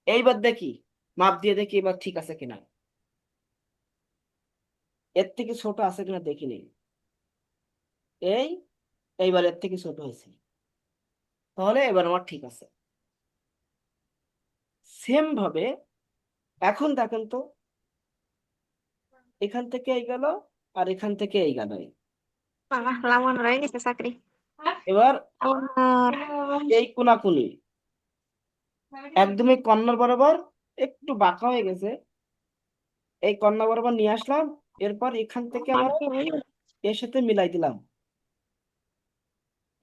এইবার দেখি, মাপ দিয়ে দেখি এবার ঠিক আছে কিনা, এর থেকে ছোট আছে কিনা দেখি নেই। এই এইবার এর থেকে ছোট হয়েছে, তাহলে এবার আমার ঠিক আছে। সেম ভাবে এখন দেখেন তো, এখান থেকে এই গেল আর এখান থেকে এই গেল। Malah lawan Rai ini Sakri. এবার Benar. এই কোনাকুনি একদমই কর্নার বরাবর একটু বাঁকা হয়ে গেছে, এই কর্নার বরাবর নিয়ে আসলাম। এরপর এখান থেকে আবার এর সাথে মিলাই দিলাম,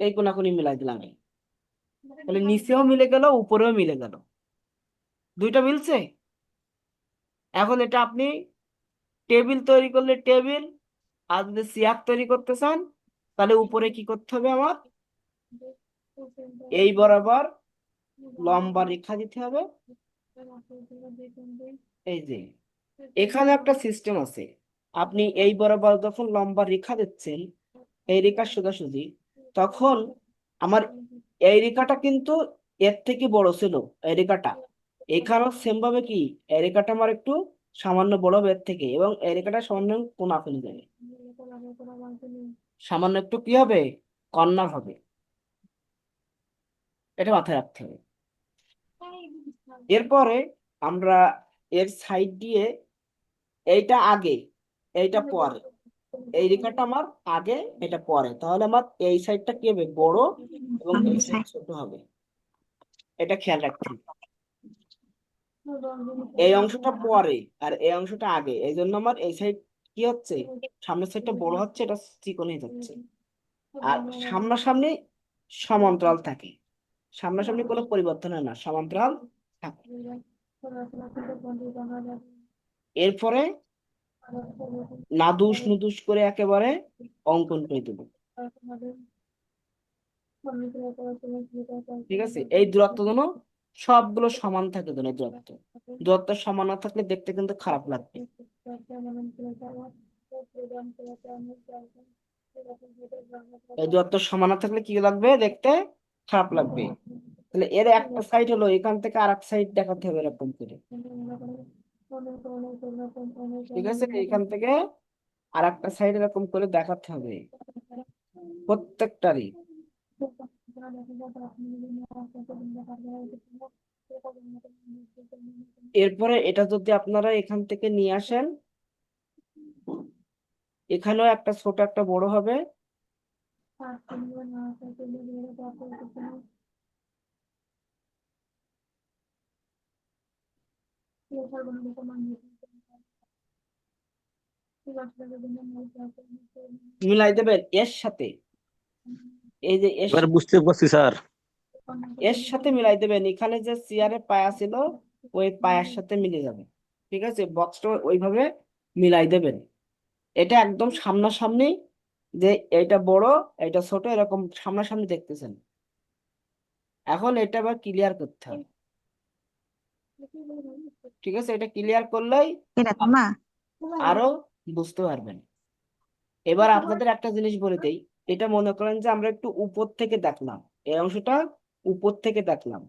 এই কোনাকুনি মিলাই দিলাম। তাহলে নিচেও মিলে গেল, উপরেও মিলে গেল, দুইটা মিলছে। এখন এটা আপনি টেবিল তৈরি করলে টেবিল, আর যদি চেয়ার তৈরি করতে চান তাহলে উপরে কি করতে হবে, আমার এই বরাবর লম্বা রেখা দিতে হবে। এই যে এখানে একটা সিস্টেম আছে, আপনি এই বরাবর যখন লম্বা রেখা দিচ্ছেন, এই রেখা সোজাসুজি, তখন আমার এই রেখাটা কিন্তু এর থেকে বড় ছিল, এই রেখাটা এখানেও সেম ভাবে কি, এই রেখাটা আমার একটু সামান্য বড় হবে এর থেকে, এবং এই রেখাটা সামান্য কোনা ফেলে যাবে, সামান্য একটু কি হবে, কর্নার হবে। এটা মাথায় রাখতে হবে। এরপরে আমরা এর সাইড দিয়ে, এইটা আগে এইটা পরে, এই রেখাটা আমার আগে এটা পরে, তাহলে আমার এই সাইডটা কি হবে, বড়, এবং এই সাইড ছোট হবে। এটা খেয়াল রাখতে হবে। এই অংশটা পরে আর এই অংশটা আগে, এই জন্য আমার এই সাইড কি হচ্ছে, সামনের সাইডটা বড় হচ্ছে, এটা চিকন হয়ে যাচ্ছে। আর সামনাসামনি সমান্তরাল থাকে, সামনাসামনি কোনো পরিবর্তন হয় না, সমান্তরাল থাকে। এরপরে নাদুস নুদুস করে একেবারে অঙ্কন করে দেবো। ঠিক আছে, এই দূরত্ব যেন সবগুলো সমান থাকে, যেন দূরত্ব, দূরত্ব সমান না থাকলে দেখতে কিন্তু খারাপ লাগবে। এই দূরত্ব সমান না থাকলে কি লাগবে, দেখতে খারাপ লাগবে। তাহলে এর একটা সাইড হলো, এখান থেকে আর এক সাইড দেখাতে হবে এরকম করে। ঠিক আছে, এখান থেকে আর একটা সাইড এরকম করে দেখাতে হবে প্রত্যেকটারই। এরপরে এটা যদি আপনারা এখান থেকে নিয়ে আসেন, এখানেও একটা ছোট একটা বড় হবে। মিলাই দেবেন এর সাথে, এই যে এবার বুঝতে পারছি স্যার। এর সাথে মিলাই দেবেন, এখানে যে চেয়ারে পায়া ছিল ওই পায়ার সাথে মিলে যাবে। ঠিক আছে, বক্সটা ওইভাবে মিলাই দেবেন। এটা একদম সামনাসামনি, যে এইটা বড় এইটা ছোট এরকম সামনাসামনি দেখতেছেন। এখন এটা আবার ক্লিয়ার করতে হবে। ঠিক আছে, এটা ক্লিয়ার করলেই Tidak sama. আরো বুঝতে পারবেন। এবার আপনাদের একটা জিনিস বলে দেই, এটা মনে করেন যে আমরা একটু উপর থেকে দেখলাম, এই অংশটা উপর থেকে দেখলাম,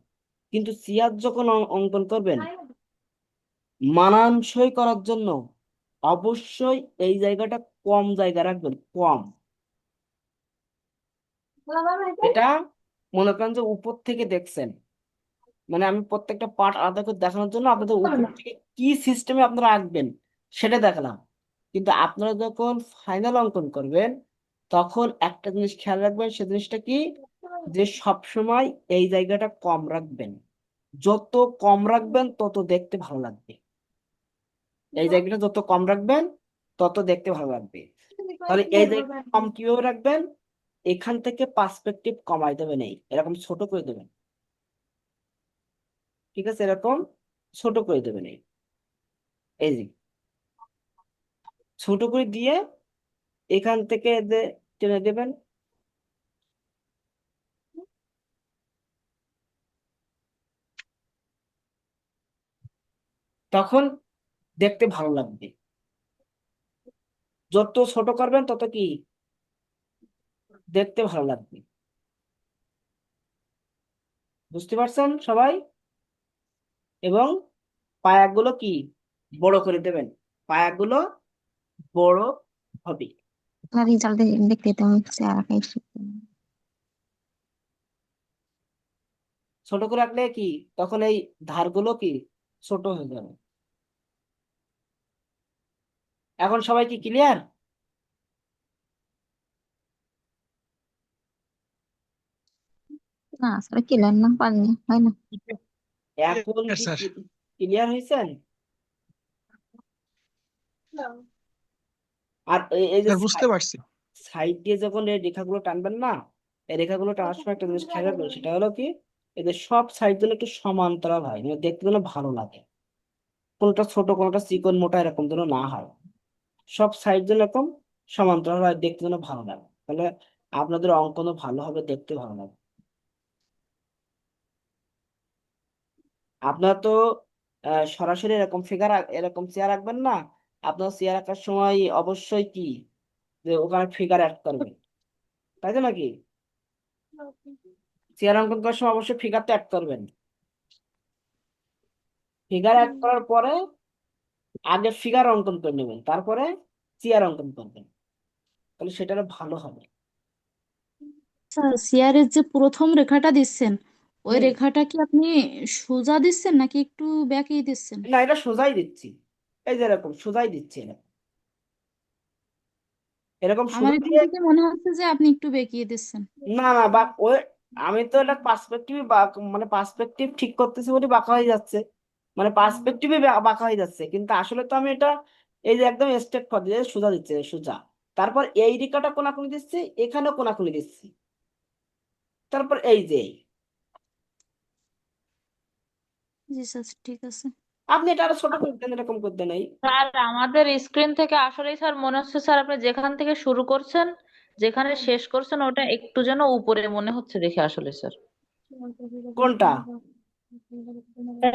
কিন্তু চেয়ার যখন অঙ্কন করবেন, মানানসই করার জন্য অবশ্যই এই জায়গাটা কম জায়গা রাখবেন, কম। এটা মনে করেন যে উপর থেকে দেখছেন, মানে আমি প্রত্যেকটা পার্ট আলাদা করে দেখানোর জন্য আপনাদের উপর থেকে কি সিস্টেমে আপনারা আঁকবেন সেটা দেখালাম। কিন্তু আপনারা যখন ফাইনাল অঙ্কন করবেন, তখন একটা জিনিস খেয়াল রাখবেন, সে জিনিসটা কি, যে সব সময় এই জায়গাটা কম রাখবেন। যত কম রাখবেন তত দেখতে ভালো লাগবে, এই জায়গাটা যত কম রাখবেন তত দেখতে ভালো লাগবে। তাহলে এই জায়গাটা কম কিভাবে রাখবেন, এখান থেকে পার্সপেক্টিভ কমাই দেবেন, এই এরকম ছোট করে দেবেন। ঠিক আছে, এরকম ছোট করে দেবেন, এই যে ছোট করে দিয়ে এখান থেকে টেনে দেবেন। তখন দেখতে ভালো লাগবে, যত ছোট করবেন তত কি দেখতে ভালো লাগবে। বুঝতে পারছেন সবাই? এবং পায়াগুলো কি বড় করে দেবেন, পায়াগুলো বড় হবে। রেজাল্ট দেখতে তো হচ্ছে আর একটা ছোট করে রাখলে কি তখন এই ধারগুলো কি ছোট হয়ে যাবে। এখন সবাই কি ক্লিয়ার? না স্যার ক্লিয়ার না পারিনি হয় না। এখন কি স্যার ক্লিয়ার হয়েছেন? আর এই যে স্যার বুঝতে পারছি। সাইড দিয়ে যখন এই রেখাগুলো টানবেন না, এই রেখাগুলো টানার সময় একটা জিনিস খেয়াল রাখবেন, সেটা হলো কি এদের সব সাইড যেন একটু সমান্তরাল হয়, মানে দেখতে যেন ভালো লাগে, কোনটা ছোট কোনটা চিকন মোটা এরকম যেন না হয়, সব সাইড যেন এরকম সমান্তরাল হয়, দেখতে যেন ভালো লাগে, তাহলে আপনাদের অঙ্কনও ভালো হবে, দেখতে ভালো লাগে। আপনার তো সরাসরি এরকম ফিগার এরকম চেয়ার রাখবেন না, আপনার চেয়ার রাখার সময় অবশ্যই কি যে ওখানে ফিগার অ্যাড করবেন, তাই তো নাকি? চেয়ার অঙ্কন করার সময় অবশ্যই ফিগারটা অ্যাড করবেন। ফিগার অ্যাড করার পরে আগে ফিগার অঙ্কন করে নেবেন, তারপরে চেয়ার অঙ্কন করবেন, তাহলে সেটা আরো ভালো হবে। স্যার সিয়ারের যে প্রথম রেখাটা দিচ্ছেন ওই হুম। রেখাটা কি আপনি সোজা দিচ্ছেন নাকি একটু বেঁকিয়ে দিচ্ছেন? না, এটা সোজাই দিচ্ছি, এই যে এরকম সোজাই দিচ্ছি, এরকম এরকম আমার সোজা এখান দিয়ে। থেকে মনে হচ্ছে যে আপনি একটু বেঁকিয়ে দিচ্ছেন। না না, বা ওই আমি তো এটা পার্সপেক্টিভ, মানে পার্সপেক্টিভ ঠিক করতেছি বলে বাঁকা হয়ে যাচ্ছে, মানে পার্সপেক্টিভে বাঁকা হয়ে যাচ্ছে, কিন্তু আসলে তো আমি এটা এই যে একদম স্ট্রেট ফর দিয়ে সোজা দিচ্ছি, সোজা। তারপর এই রেখাটা কোনাকুনি দিচ্ছি, এখানেও কোনাকুনি দিচ্ছি, তারপর এই যে জি স্যার ঠিক আছে। আপনি এটা আরো ছোট করতেন, এরকম করতে নাই। স্যার আমাদের স্ক্রিন থেকে আসলেই স্যার মনে হচ্ছে স্যার আপনি যেখান থেকে শুরু করছেন যেখানে শেষ করছেন ওটা একটু যেন উপরে মনে হচ্ছে দেখে আসলে স্যার। কোনটা?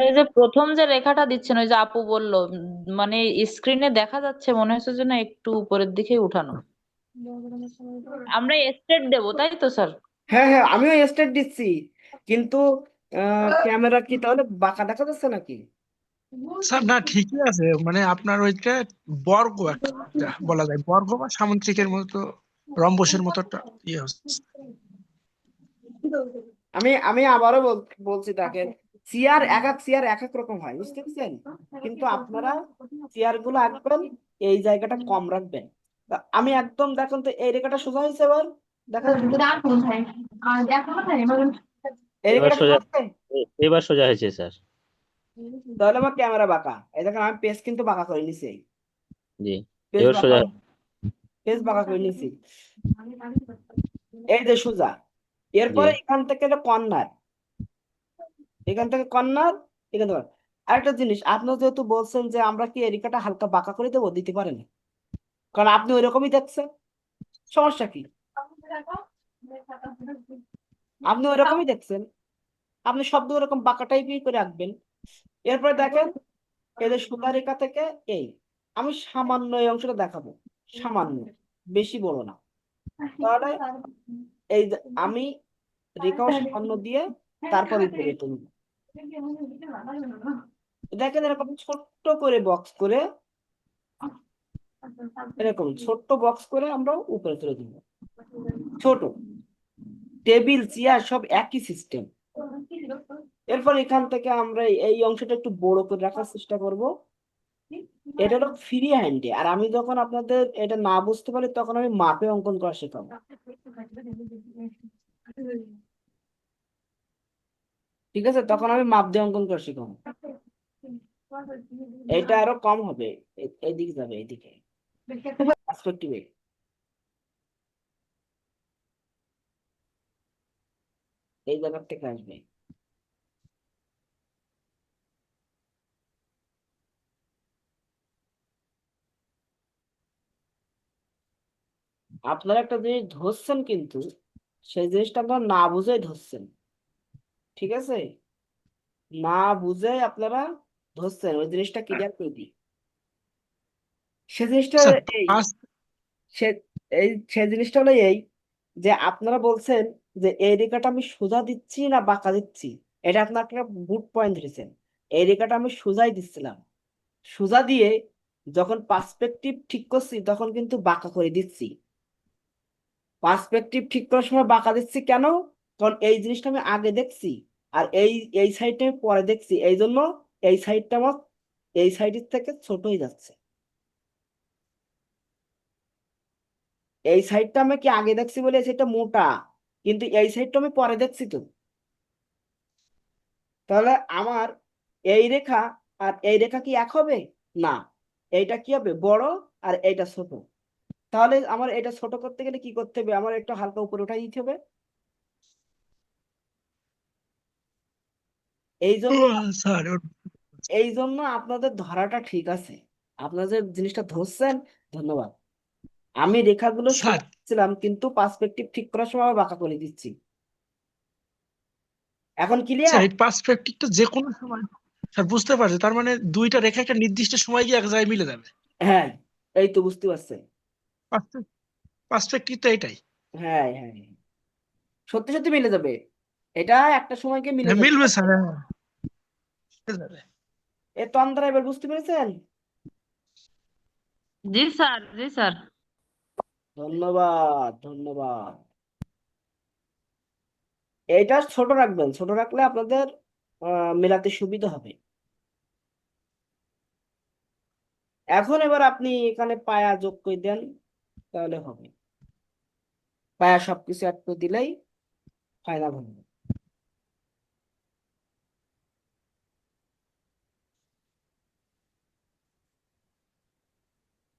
এই যে প্রথম যে রেখাটা দিচ্ছেন ওই যে আপু বললো মানে স্ক্রিনে দেখা যাচ্ছে মনে হচ্ছে যেন একটু উপরের দিকে উঠানো। আমরা স্টেট দেবো তাই তো স্যার? হ্যাঁ হ্যাঁ, আমিও স্টেট দিচ্ছি, কিন্তু ক্যামেরা কি তাহলে বাঁকা দেখা যাচ্ছে নাকি? স্যার না ঠিকই আছে, মানে আপনার ওইটা বর্গ একটা বলা যায়, বর্গ বা সামুদ্রিকের মতো, রম্বসের মতো একটা ইয়ে হচ্ছে। আমি আমি আবারও বলছি, দেখেন চেয়ার এক এক চেয়ার এক এক রকম হয়, বুঝতে পারছেন, কিন্তু আপনারা চেয়ার গুলো আঁকবেন এই জায়গাটা কম রাখবেন। তা আমি একদম দেখুন তো এই রেখাটা সোজা হয়েছে, এবার দেখেন তো, এই এবার রেখাটা সোজা সোজা হচ্ছে। এবার সোজা হয়েছে স্যার। তাহলে আমার ক্যামেরা বাঁকা, এই দেখেন আমি পেজ কিন্তু বাঁকা করে নিছি, জি, পেজ এবার বাঁকা, সোজা। পেজ বাঁকা করে নিছি, এই যে সোজা। জি, এরপরে এখান থেকে কর্নার, এখান থেকে কর্নার, এখান থেকে আরেকটা জিনিস, আপনার যেহেতু বলছেন যে আমরা কি এই রেখাটা হালকা বাঁকা করে দেবো, দিতে পারেন, কারণ আপনি ওই রকমই দেখছেন, সমস্যা কি? আপনি ওই রকমই দেখছেন, আপনি শব্দ ওরকম বাঁকা টাইপই করে রাখবেন। এরপরে দেখেন এই যে সোজা রেখা থেকে এই, আমি সামান্য এই অংশটা দেখাবো, সামান্য, বেশি বড় না, তাহলে এই যে আমি রেখাও সামান্য দিয়ে তারপর উপরে তুলব। দেখেন এরকম ছোট্ট করে বক্স করে, এরকম ছোট্ট বক্স করে আমরা উপরে তুলে দিব, ছোট। টেবিল চেয়ার সব একই সিস্টেম। এরপর এখান থেকে আমরা এই অংশটা একটু বড় করে রাখার চেষ্টা করব, এটা হলো ফ্রি হ্যান্ডে, আর আমি যখন আপনাদের এটা না বুঝতে পারি তখন আমি মাপে অঙ্কন করা শেখাবো, ঠিক আছে? তখন আমি মাপ দিয়ে অঙ্কন করা শেখাবো, এটা আরো কম হবে, এইদিকে যাবে, এইদিকে পার্সপেক্টিভে, এই জায়গা থেকে আসবে। আপনারা একটা জিনিস ধরছেন, কিন্তু সেই জিনিসটা আপনারা না বুঝেই ধরছেন, ঠিক আছে? না বুঝে আপনারা ধরছেন, ওই জিনিসটা ক্লিয়ার করে দিই। সে জিনিসটা স্যার এই ফার্স্ট সে এই সে জিনিসটা হলো এই যে আপনারা বলছেন যে এই রেখাটা আমি সোজা দিচ্ছি না বাঁকা দিচ্ছি, এটা আপনার একটা গুড পয়েন্ট ধরেছেন। এই রেখাটা আমি সোজাই দিচ্ছিলাম, সোজা দিয়ে যখন পার্সপেক্টিভ ঠিক করছি তখন কিন্তু বাঁকা করে দিচ্ছি। পার্সপেক্টিভ ঠিক করার সময় বাঁকা দিচ্ছি কেন? কারণ এই জিনিসটা আমি আগে দেখছি, আর এই সাইডটা আমি পরে দেখছি, এই জন্য এই সাইডটা আমার এই সাইডের থেকে ছোট হয়ে যাচ্ছে। এই সাইডটা আমি কি আগে দেখছি বলে এই সাইডটা মোটা, কিন্তু এই সাইডটা আমি পরে দেখছি তো। তাহলে আমার এই রেখা আর এই রেখা কি এক হবে? না, এইটা কি হবে বড় আর এইটা ছোট। তাহলে আমার এটা ছোট করতে গেলে কি করতে হবে? আমার একটু হালকা উপরে উঠাই দিতে হবে। এই জন্য স্যার এই জন্য আপনাদের ধরাটা ঠিক আছে, আপনারা যে জিনিসটা ধরছেন, ধন্যবাদ। আমি রেখাগুলো স্যার সোজা দিচ্ছিলাম কিন্তু পার্সপেক্টিভ ঠিক করার সময় আবার বাঁকা করে দিচ্ছি। এখন স্যার ক্লিয়ার? এই পার্সপেক্টিভটা যে কোনো সময়, স্যার বুঝতে পারছি, তার মানে দুইটা রেখা একটা নির্দিষ্ট সময় গিয়ে এক জায়গায় মিলে যাবে। হ্যাঁ, এই তো বুঝতে পারছেন। পার্সপেক্টিভ তো এটাই। হ্যাঁ হ্যাঁ, সত্যি সত্যি মিলে যাবে, এটা একটা সময় গিয়ে মিলে হ্যাঁ যাবে। মিলবে স্যার, হ্যাঁ মিলে যাবে। এ তন্দ্রা এবার বুঝতে পেরেছেন? জি স্যার, জি স্যার। ধন্যবাদ ধন্যবাদ। এইটা ছোট রাখবেন, ছোট রাখলে আপনাদের মেলাতে সুবিধা হবে। এখন এবার আপনি এখানে পায়া যোগ করে দেন, তাহলে হবে। পায়া সবকিছু অ্যাড করে দিলেই ফাইনাল হবে।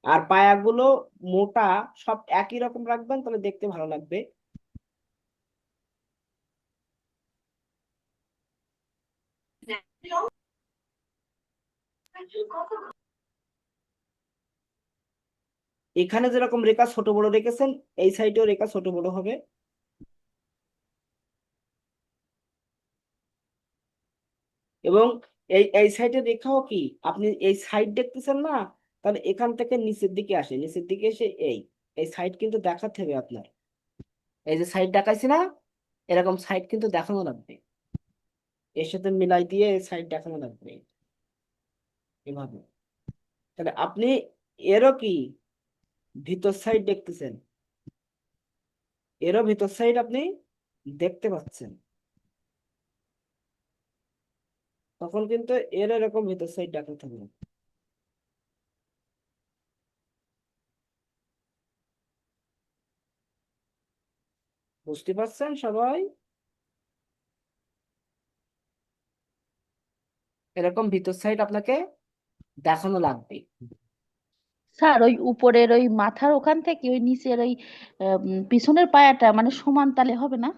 আর পায়াগুলো মোটা সব একই রকম রাখবেন, তাহলে দেখতে ভালো লাগবে। এখানে যেরকম রেখা ছোট বড় রেখেছেন, এই সাইডেও রেখা ছোট বড় হবে। এবং এই সাইডের রেখাও কি, আপনি এই সাইড দেখতেছেন না, তাহলে এখান থেকে নিচের দিকে আসে, নিচের দিকে এসে এই সাইড কিন্তু দেখাতে হবে আপনার। এই যে সাইড দেখাইছি না, এরকম সাইড কিন্তু দেখানো লাগবে, এর সাথে মিলাই দিয়ে সাইড দেখানো লাগবে এভাবে। তাহলে আপনি এরও কি ভিতর সাইড দেখতেছেন, এরও ভিতর সাইড আপনি দেখতে পাচ্ছেন, তখন কিন্তু এর এরকম ভিতর সাইড দেখাতে হবে। বুঝতে পারছেন সবাই? এরকম ভিতর সাইড আপনাকে দেখানো লাগবে। স্যার ওই উপরের ওই মাথার ওখান থেকে ওই নিচের ওই পিছনের পায়াটা মানে সমান তালে হবে না?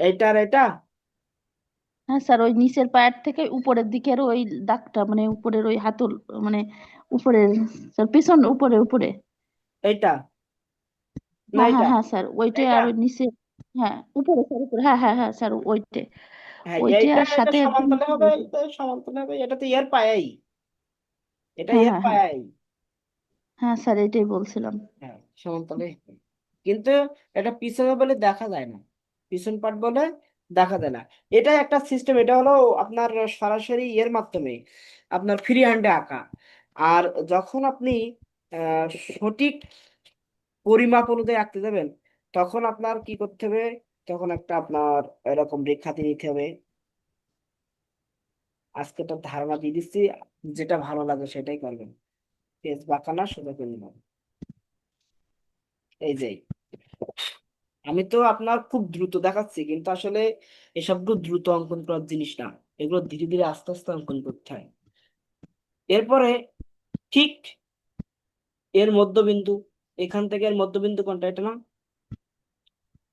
এইটা আর এটা, হ্যাঁ স্যার, ওই নিচের পায়ের থেকে উপরের দিকের ওই দাগটা মানে উপরের ওই হাতল মানে উপরের, স্যার পিছন উপরে উপরে। এইটা না হ্যাঁ হ্যাঁ এটা, হ্যাঁ স্যার, ওইটা এটা আর ওই নিচে। হ্যাঁ উপরে স্যার উপরে, হ্যাঁ হ্যাঁ হ্যাঁ স্যার ওইটা। হ্যাঁ, ওইটা এইটা আর এটা সাথে একদম সমান্তরালে হবে, এটা সমান্তরালে হবে, এটা তো এর পায়াই, এটা হ্যাঁ এর হ্যাঁ হ্যাঁ পায়াই। হ্যাঁ স্যার এটাই বলছিলাম। হ্যাঁ সমান্তরালে হবে। কিন্তু এটা পিছনে বলে দেখা যায় না, পিছন পার্ট বলে দেখা যায় না। এটা একটা সিস্টেম, এটা হলো আপনার সরাসরি এর মাধ্যমে আপনার ফ্রি হ্যান্ডে আঁকা। আর যখন আপনি আহ, সঠিক পরিমাপ অনুযায়ী আঁকতে যাবেন, তখন আপনার কি করতে হবে? তখন একটা আপনার এরকম রেখাতে নিতে হবে। আজকে তো ধারণা দিয়ে দিচ্ছি, যেটা ভালো লাগে সেটাই করবেন। পেজ বাঁকা না, সোজা করে নিলাম। এই যে আমি তো আপনার খুব দ্রুত দেখাচ্ছি, কিন্তু আসলে এসবগুলো দ্রুত অঙ্কন করার জিনিস না, এগুলো ধীরে ধীরে আস্তে আস্তে অঙ্কন করতে হয়। এরপরে ঠিক এর মধ্যবিন্দু, এখান থেকে এর মধ্যবিন্দু কোনটা, এটা না?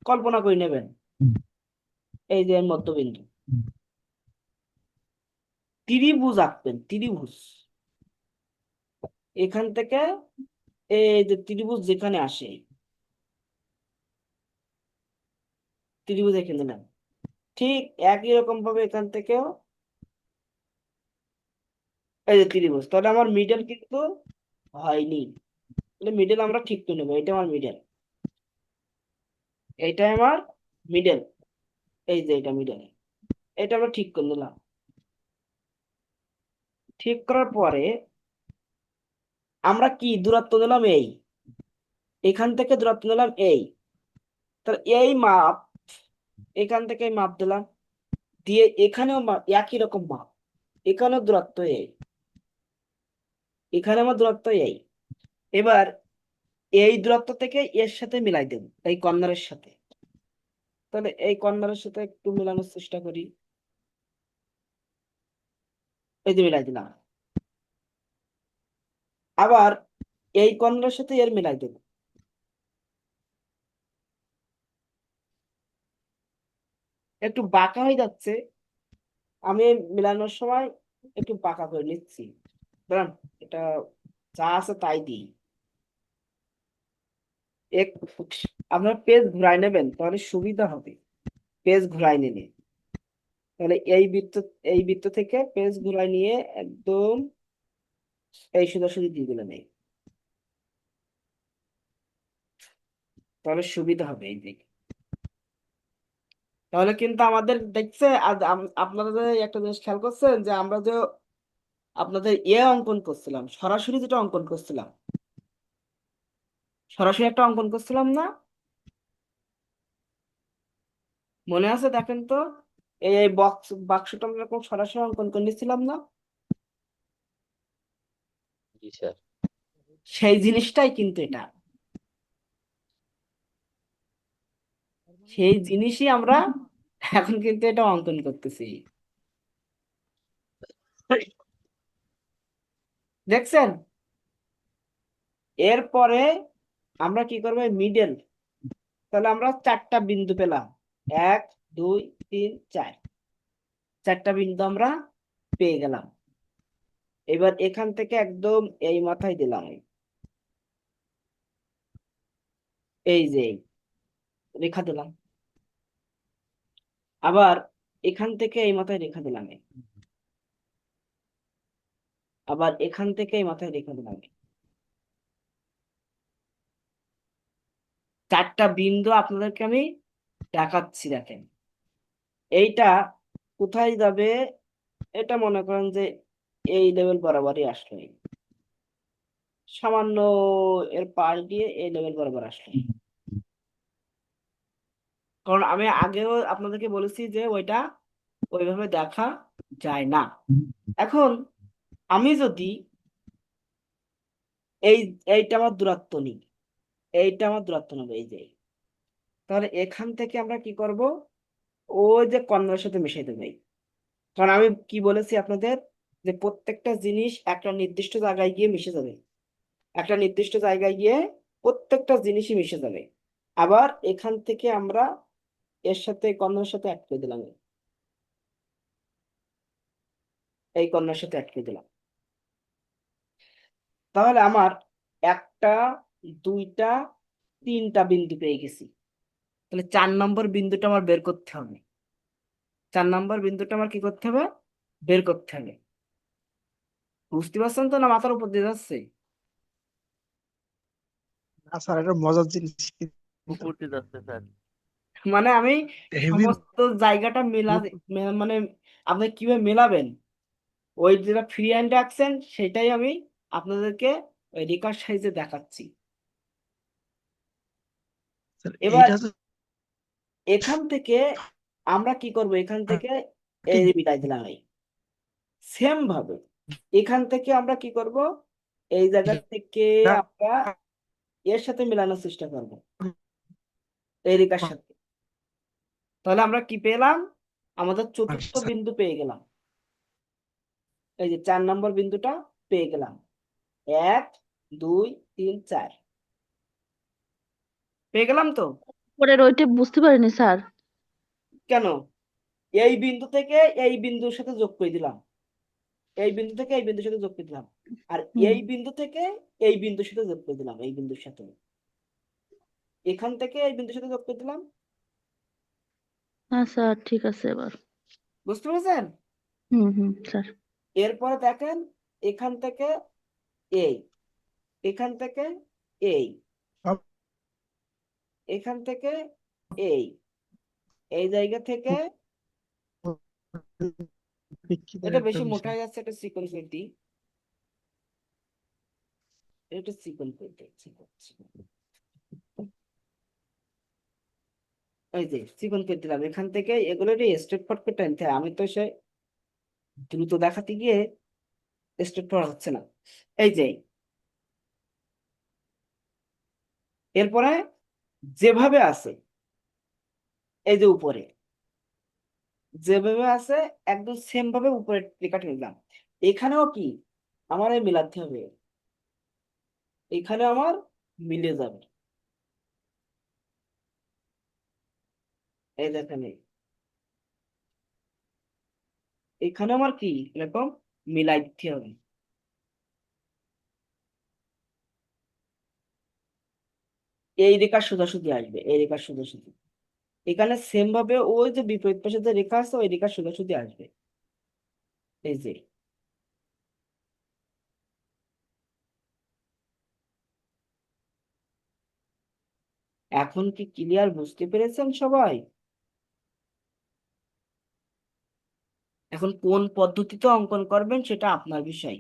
কল্পনা করে নেবেন, এই যে এর মধ্যবিন্দু। ত্রিভুজ আঁকবেন, ত্রিভুজ। এখান থেকে এই যে ত্রিভুজ যেখানে আসে, ত্রিভুজ এখানে নেন। ঠিক একই রকম ভাবে এখান থেকেও এই যে ত্রিভুজ, তাহলে আমার মিডল কিন্তু হয়নি, তাহলে মিডল আমরা ঠিক করে নেবো, এটা আমার মিডল। এইটাই আমার মিডল, এই যে এটা মিডল, এটা আমরা ঠিক করে নিলাম। ঠিক করার পরে আমরা কি দূরত্ব দিলাম এই, এখান থেকে দূরত্ব দিলাম এই, তাহলে এই মাপ, এখান থেকে এই মাপ দিলাম, দিয়ে এখানেও একই রকম মাপ, এখানেও দূরত্ব এই, এখানে আমার দূরত্ব এই। এবার এই দূরত্ব থেকে এর সাথে মিলাই দেব, এই কর্নারের সাথে। তাহলে এই কর্নারের সাথে একটু মেলানোর চেষ্টা করি, এই যে মিলাই দিলাম। আবার এই কর্নারের সাথে এর মিলাই দেব, একটু বাঁকা হয়ে যাচ্ছে, আমি মেলানোর সময় একটু বাঁকা করে নিচ্ছি। দাঁড়ান, এটা যা আছে তাই দিই। এক আপনার পেজ ঘুরাই নেবেন, তাহলে সুবিধা হবে। পেজ ঘুরাই নিলে, তাহলে এই বৃত্ত থেকে পেজ ঘুরাই নিয়ে একদম এই সোজাসুজি দিয়ে দিলেন এই, তাহলে সুবিধা হবে এই দিকে। তাহলে কিন্তু আমাদের দেখছে আপনারা যে একটা জিনিস খেয়াল করছেন যে আমরা যে আপনাদের অঙ্কন করছিলাম, সরাসরি যেটা অঙ্কন করছিলাম, সরাসরি একটা অঙ্কন করছিলাম না, মনে আছে? দেখেন তো, এই বাক্সটা আমরা এরকম সরাসরি অঙ্কন করে নিচ্ছিলাম না? জি স্যার। সেই জিনিসটাই কিন্তু এটা, সেই জিনিসই আমরা এখন কিন্তু এটা অঙ্কন করতেছি, দেখছেন? এরপরে আমরা কি করবো, মিডল, তাহলে আমরা 4টা বিন্দু পেলাম, 1 2 3 4, 4টা বিন্দু আমরা পেয়ে গেলাম। এবার এখান থেকে একদম এই মাথায় দিলাম, এই যে এই রেখা দিলাম। আবার এখান থেকে এই মাথায় রেখা দিলাম, আবার এখান থেকে এই মাথায় রেখা দিলাম। 4টা বিন্দু আপনাদেরকে আমি দেখাচ্ছি, দেখেন এইটা কোথায় যাবে। এটা মনে করেন যে এই লেভেল বরাবরই আসলো, সামান্য এর পাশ দিয়ে এই লেভেল বরাবর আসলো। কারণ আমি আগেও আপনাদেরকে বলেছি যে ওইটা ওইভাবে দেখা যায় না। এখন আমি যদি এই এইটা আমার দূরত্ব নিই, এইটা আমার দূরত্ব নেবো, এই যে, তাহলে এখান থেকে আমরা কি করব, ওই যে কর্নারের সাথে মিশিয়ে দেবো। কারণ আমি কি বলেছি আপনাদের, যে প্রত্যেকটা জিনিস একটা নির্দিষ্ট জায়গায় গিয়ে মিশে যাবে, একটা নির্দিষ্ট জায়গায় গিয়ে প্রত্যেকটা জিনিসই মিশে যাবে। আবার এখান থেকে আমরা এর সাথে কর্নারের সাথে অ্যাড করে দিলাম, এই কর্নারের সাথে অ্যাড করে দিলাম। তাহলে আমার 1টা 2টা 3টা বিন্দু পেয়ে গেছি। তাহলে 4 নম্বর বিন্দুটা আমার বের করতে হবে, 4 নম্বর বিন্দুটা আমার কি করতে হবে, বের করতে হবে। বুঝতে পারছেন তো, না মাথার উপর দিয়ে যাচ্ছে? না স্যার, এটা মজার জিনিস কিন্তু। উপর দিয়ে যাচ্ছে স্যার। মানে আমি হেভি। সমস্ত জায়গাটা মানে আপনি কিভাবে মেলাবেন, ওই যেটা ফ্রি হ্যান্ড আঁকছেন সেটাই আমি আপনাদেরকে ওই রেখার সাইজে দেখাচ্ছি। এবার এইটা তো এখান থেকে আমরা কি করব, এখান থেকে এই মিলাই দিলাম, এই সেম ভাবে এখান থেকে আমরা কি করব, এই জায়গা থেকে আমরা এর সাথে মেলানোর চেষ্টা করব, এই রেখার সাথে। তাহলে আমরা কি পেলাম, আমাদের চতুর্থ বিন্দু পেয়ে গেলাম, এই যে 4 নম্বর বিন্দুটা পেয়ে গেলাম, 1 2 3 4 পেয়ে গেলাম তো। পরের ওইটা বুঝতে পারিনি স্যার। কেন, এই বিন্দু থেকে এই বিন্দুর সাথে যোগ করে দিলাম, এই বিন্দু থেকে এই বিন্দুর সাথে যোগ করে দিলাম, আর হুম। এই বিন্দু থেকে এই বিন্দুর সাথে যোগ করে দিলাম, এই বিন্দুর সাথে, এখান থেকে এই বিন্দুর সাথে যোগ করে দিলাম। হ্যাঁ স্যার, ঠিক আছে এবার। বুঝতে পেরেছেন? স্যার। এরপরে দেখেন এখান থেকে এই, এখান থেকে এই, সব এখান থেকে এই এই জায়গা থেকে প্রেক্ষিতের এটা একটা বেশি মোটা বিষয়। হয়ে যাচ্ছে, এটা চিকন করে দিই, এটা চিকন করে দিই, চিকন। এই যে চিকন করে দিলাম, এখান থেকে এগুলো স্ট্রেট ফট করে টানতে হয়। আমি তো সে দ্রুত দেখাতে গিয়ে স্ট্রেট ফট হচ্ছে না। এই যে এরপরে যেভাবে আছে, এই যে উপরে যেভাবে আছে একদম সেম ভাবে উপরে রেখাটা নিলাম। এখানেও কি আমার এই মিলাতে হবে, এখানে আমার মিলে যাবে। এই দেখেন এখানে আমার কি এরকম মিলাই দিতে হবে। এই রেখা সোজাসুজি আসবে, এই রেখা সোজাসুজি এখানে সেম ভাবে ওই যে বিপরীত পাশে যে রেখা আছে ওই রেখা সোজাসুজি আসবে। এই যে এখন কি ক্লিয়ার বুঝতে পেরেছেন সবাই? এখন কোন পদ্ধতিতে অঙ্কন করবেন সেটা আপনার বিষয়।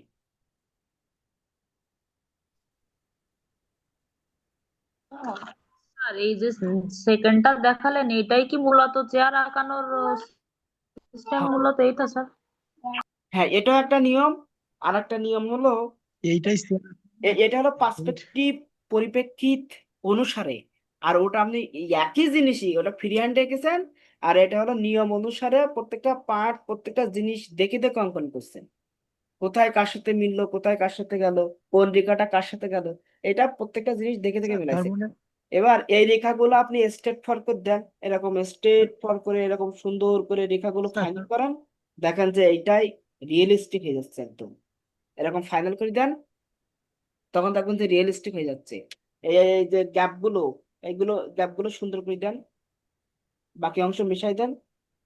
আর এই যে সেকেন্ডটা দেখালেন, এটাই কি মূলত চেয়ার আঁকানোর সিস্টেম? হ্যাঁ, মূলত এইটা স্যার? হ্যাঁ, এটাও একটা নিয়ম। আর একটা নিয়ম হলো এইটাই এটা হলো পার্সপেক্টিভ, পরিপ্রেক্ষিত অনুসারে। আর ওটা আপনি এই একই জিনিসই, ওটা ফ্রি হ্যান্ড রেখেছেন। আর এটা হলো নিয়ম অনুসারে প্রত্যেকটা পার্ট, প্রত্যেকটা জিনিস দেখে দেখে অঙ্কন করছেন, কোথায় কার সাথে মিললো, কোথায় কার সাথে গেল, কোন রেখাটা কার সাথে গেল, এটা প্রত্যেকটা জিনিস দেখে দেখে তার মিলাইছে। মানে এবার এই রেখাগুলো আপনি স্ট্রেট ফর করে দেন, এরকম স্ট্রেট ফর করে এরকম সুন্দর করে রেখাগুলো স্যার, ফাইনাল করেন, দেখেন যে এইটাই রিয়েলিস্টিক হয়ে যাচ্ছে একদম। এরকম ফাইনাল করে দেন, তখন দেখবেন যে রিয়েলিস্টিক হয়ে যাচ্ছে। এই যে গ্যাপ গুলো, এইগুলো গ্যাপ গুলো সুন্দর করে দেন, বাকি অংশ মিশাই দেন,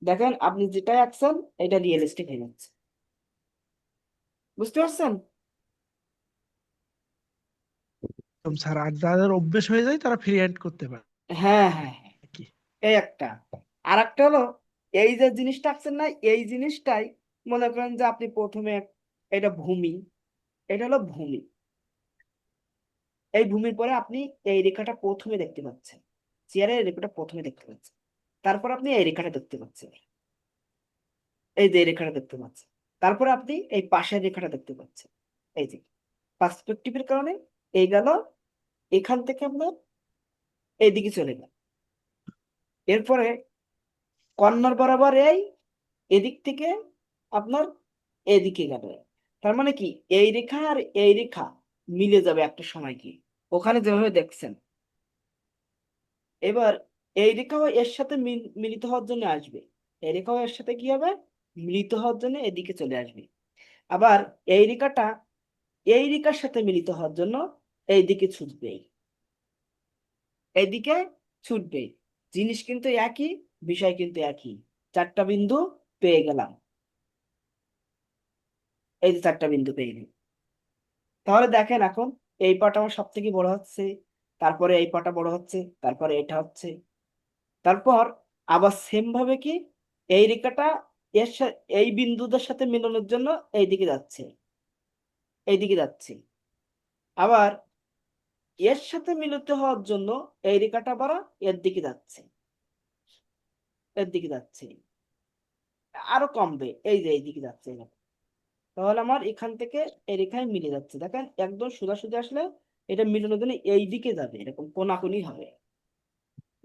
দেখেন আপনি যেটাই আঁকছেন এটা রিয়েলিস্টিক হয়ে যাচ্ছে। বুঝতে পারছেন? স্যার আর যাদের অভ্যেস হয়ে যায় তারা ফ্রি হ্যান্ড করতে পারে হ্যাঁ, হ্যাঁ, হ্যাঁ। কি? এই একটা। আর একটা হলো এই যে জিনিসটা আঁকছেন না, এই জিনিসটাই মনে করেন যে আপনি প্রথমে এটা ভূমি, এটা হলো ভূমি। এই ভূমির পরে আপনি এই রেখাটা প্রথমে দেখতে পাচ্ছেন, চেয়ারের রেখাটা প্রথমে দেখতে পাচ্ছেন, তারপর আপনি এই রেখাটা দেখতে পাচ্ছেন, এই যে এই রেখাটা দেখতে পাচ্ছেন, তারপর আপনি এই পাশের রেখাটা দেখতে পাচ্ছেন। এই যে পার্সপেক্টিভের কারণে এই গেল, এখান থেকে আপনার এইদিকে চলে গেল। এরপরে কর্নার বরাবর এদিক থেকে আপনার এদিকে গেল। তার মানে কি এই রেখা আর এই রেখা মিলে যাবে একটা সময় কি, ওখানে যেভাবে দেখছেন। এবার এই রেখাও এর সাথে মিলিত হওয়ার জন্য আসবে, এই রেখাও এর সাথে কি হবে, মিলিত হওয়ার জন্য এদিকে চলে আসবে। আবার এই রেখাটা এই রেখার সাথে মিলিত হওয়ার জন্য এইদিকে ছুটবে, এইদিকে ছুটবে। জিনিস কিন্তু একই, বিষয় কিন্তু একই। চারটা বিন্দু পেয়ে গেলাম, এই যে চারটা বিন্দু পেয়ে গেলাম। তাহলে দেখেন এখন এই পাটা আমার সব থেকে বড় হচ্ছে, তারপরে এই পাটা বড় হচ্ছে, তারপরে এটা হচ্ছে, তারপর আবার সেম ভাবে কি এই রেখাটা এর সাথে এই বিন্দুদের সাথে মিলনের জন্য এইদিকে যাচ্ছে, এইদিকে যাচ্ছে। আবার এর সাথে মিলিত হওয়ার জন্য এই রেখাটা আবার এর দিকে যাচ্ছে, এর দিকে যাচ্ছে, আরো কমবে, এই যে এইদিকে যাচ্ছে এরকম। তাহলে আমার এখান থেকে এই রেখায় মিলে যাচ্ছে, দেখেন একদম সোজাসুজি আসলে এটা মিলানোর জন্য এই দিকে যাবে, এরকম কোনাকুনি হবে।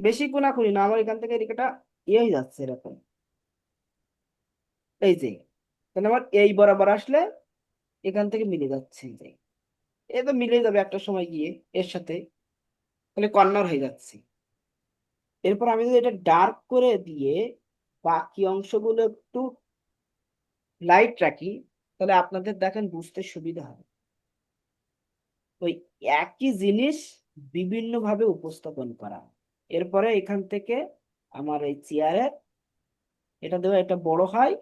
বেশি কোনাকুনি না, আমার এখান থেকে এই রেখাটা হয়ে যাচ্ছে এরকম। এই যে তাহলে আমার এই বরাবর আসলে এখান থেকে মিলে যাচ্ছে, এই যে এ তো মিলে যাবে একটা সময় গিয়ে এর সাথে, তাহলে কর্নার হয়ে যাচ্ছে। এরপর আমি যদি এটা ডার্ক করে দিয়ে বাকি অংশগুলো একটু লাইট রাখি, তাহলে আপনাদের দেখেন বুঝতে সুবিধা হবে। ওই একই জিনিস বিভিন্ন ভাবে উপস্থাপন করা। এরপরে এখান থেকে আমার এই চেয়ারে এটা দেওয়া, এটা বড় হয়,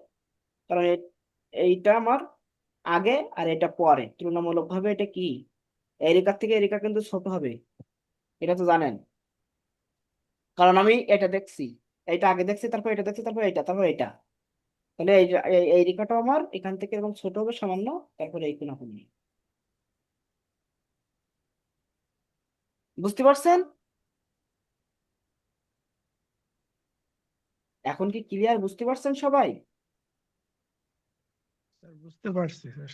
কারণ এইটা আমার আগে আর এটা পরে, তুলনামূলক ভাবে এটা কি এই রেখার থেকে এই রেখা কিন্তু ছোট হবে, এটা তো জানেন। কারণ আমি এটা দেখছি, এটা আগে দেখছি, তারপর এটা দেখছি, তারপর এটা, তারপর এটা। তাহলে এই রেখাটা আমার এখান থেকে এরকম ছোট হবে সামান্য, তারপরে এই কোনাকুনি। বুঝতে পারছেন? এখন কি ক্লিয়ার? বুঝতে পারছেন সবাই? স্যার বুঝতে পারছি স্যার।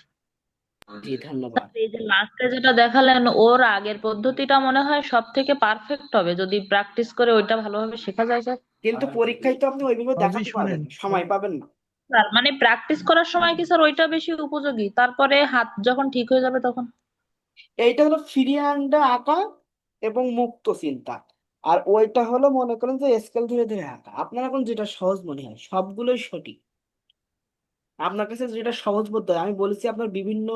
জি ধন্যবাদ। এই যে লাস্টে যেটা দেখালেন, ওর আগের পদ্ধতিটা মনে হয় সব থেকে পারফেক্ট হবে, যদি প্র্যাকটিস করে ওইটা ভালোভাবে শেখা যায় স্যার। কিন্তু পরীক্ষায় তো আপনি ওইভাবে সবই দেখাতে পারবেন শুনেন না, সময় পাবেন না। স্যার মানে প্র্যাকটিস করার সময় কি স্যার ওইটা বেশি উপযোগী, তারপরে হাত যখন ঠিক হয়ে যাবে তখন? এইটা হলো ফ্রি হ্যান্ডে আঁকা এবং মুক্ত চিন্তা, আর ওইটা হলো মনে করেন যে স্কেল ধরে ধরে আঁকা। আপনার এখন যেটা সহজ মনে হয় সবগুলোই সঠিক। আপনার কাছে যেটা সহজ বোধ হয়, আমি বলেছি আপনার বিভিন্ন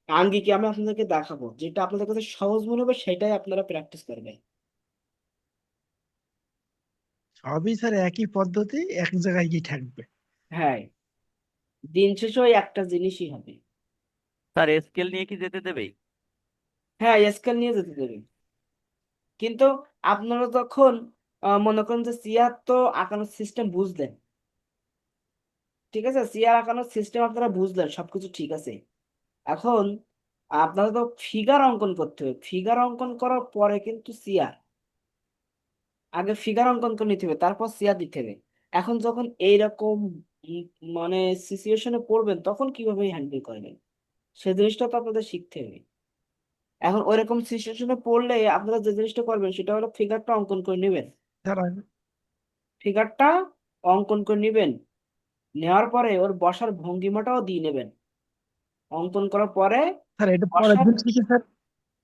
আঙ্গিকে আমি আপনাদেরকে দেখাবো, যেটা আপনাদের কাছে সহজ মনে হবে সেটাই আপনারা প্র্যাকটিস করবেন। সবই স্যার একই পদ্ধতি, এক জায়গায় কি থাকবে? হ্যাঁ, দিন শেষে ওই একটা জিনিসই হবে। স্যার স্কেল নিয়ে কি যেতে দেবে? হ্যাঁ, স্কেল নিয়ে যেতে দেবে, কিন্তু আপনারা তখন মনে করেন যে সিআর তো আঁকানোর সিস্টেম বুঝলেন, ঠিক আছে, সিআর আঁকানোর সিস্টেম আপনারা বুঝলেন, সবকিছু ঠিক আছে। এখন আপনারা তো ফিগার অঙ্কন করতে হবে, ফিগার অঙ্কন করার পরে কিন্তু সিআর, আগে ফিগার অঙ্কন করে নিতে হবে, তারপর সিআর দিতে হবে। এখন যখন এইরকম উম, মানে সিচুয়েশনে পড়বেন তখন কিভাবে হ্যান্ডেল করবেন সে জিনিসটা তো আপনাদের শিখতে হবে। এখন ওইরকম সিচুয়েশনে পড়লে আপনারা যে জিনিসটা করবেন সেটা হলো ফিগারটা অঙ্কন করে নেবেন, স্যার ফিগারটা অঙ্কন করে নেবেন, নেওয়ার পরে ওর বসার ভঙ্গিমাটাও দিয়ে নেবেন। অঙ্কন করার পরে স্যার এটা পরের বসার, দিন শিখি স্যার,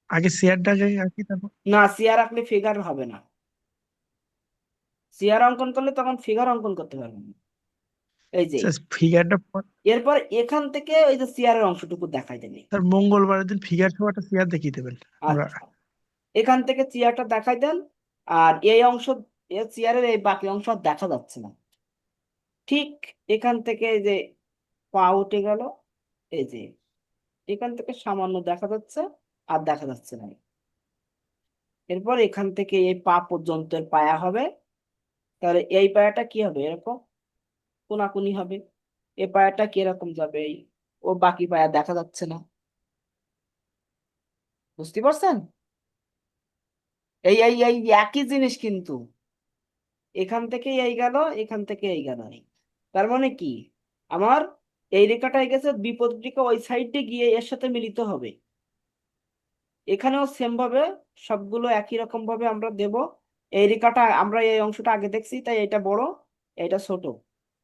আগে শেয়ারটাকে আঁকি তারপর। না সিআর আঁকলে ফিগার হবে না, সিআর অঙ্কন করলে তখন ফিগার অঙ্কন করতে পারবেন না। এই যে স্যার ফিগারটা এরপর এখান থেকে ওই যে সিআর এর অংশটুকু দেখাই দেন। স্যার মঙ্গলবারের দিন ফিগার সহ একটা শেয়ার দেখিয়ে দেবেন আমরা। আচ্ছা, এখান থেকে চেয়ারটা দেখাই দেন, আর এই অংশ, এই চেয়ারের এই বাকি অংশ আর দেখা যাচ্ছে না। ঠিক এখান থেকে এই যে পা উঠে গেল, এই যে এখান থেকে সামান্য দেখা যাচ্ছে, আর দেখা যাচ্ছে না। এরপর এখান থেকে এই পা পর্যন্ত এর পায়া হবে, তাহলে এই পায়াটা কি হবে, এরকম কোনাকুনি হবে। এই পায়াটা কিরকম যাবে, এই ও বাকি পায়া দেখা যাচ্ছে না। বুঝতে পারছেন? এই এই এই একই জিনিস কিন্তু এখান থেকে এই গেল, এখান থেকে এই গেল, এই। তার মানে কি, আমার এই রেখাটাই গেছে বিপরীত রেখা ওই সাইডে গিয়ে এর সাথে মিলিত হবে। এখানেও সেম ভাবে সবগুলো একই রকম ভাবে আমরা দেব। এই রেখাটা আমরা এই অংশটা আগে দেখছি তাই এটা বড়, এটা ছোট।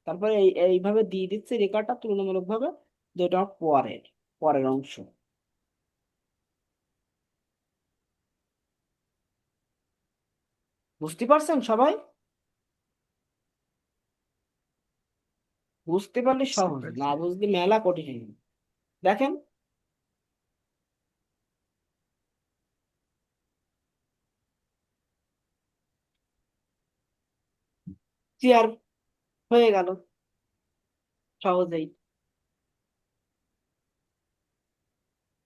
তারপরে এইভাবে দিয়ে দিচ্ছে রেখাটা তুলনামূলক ভাবে, যেটা পরের পরের অংশ। বুঝতে পারছেন সবাই? বুঝতে পারলে বুঝতে সহজ, না পারছি। বুঝলে মেলা কঠিন। দেখেন, চেয়ার হয়ে গেল সহজেই।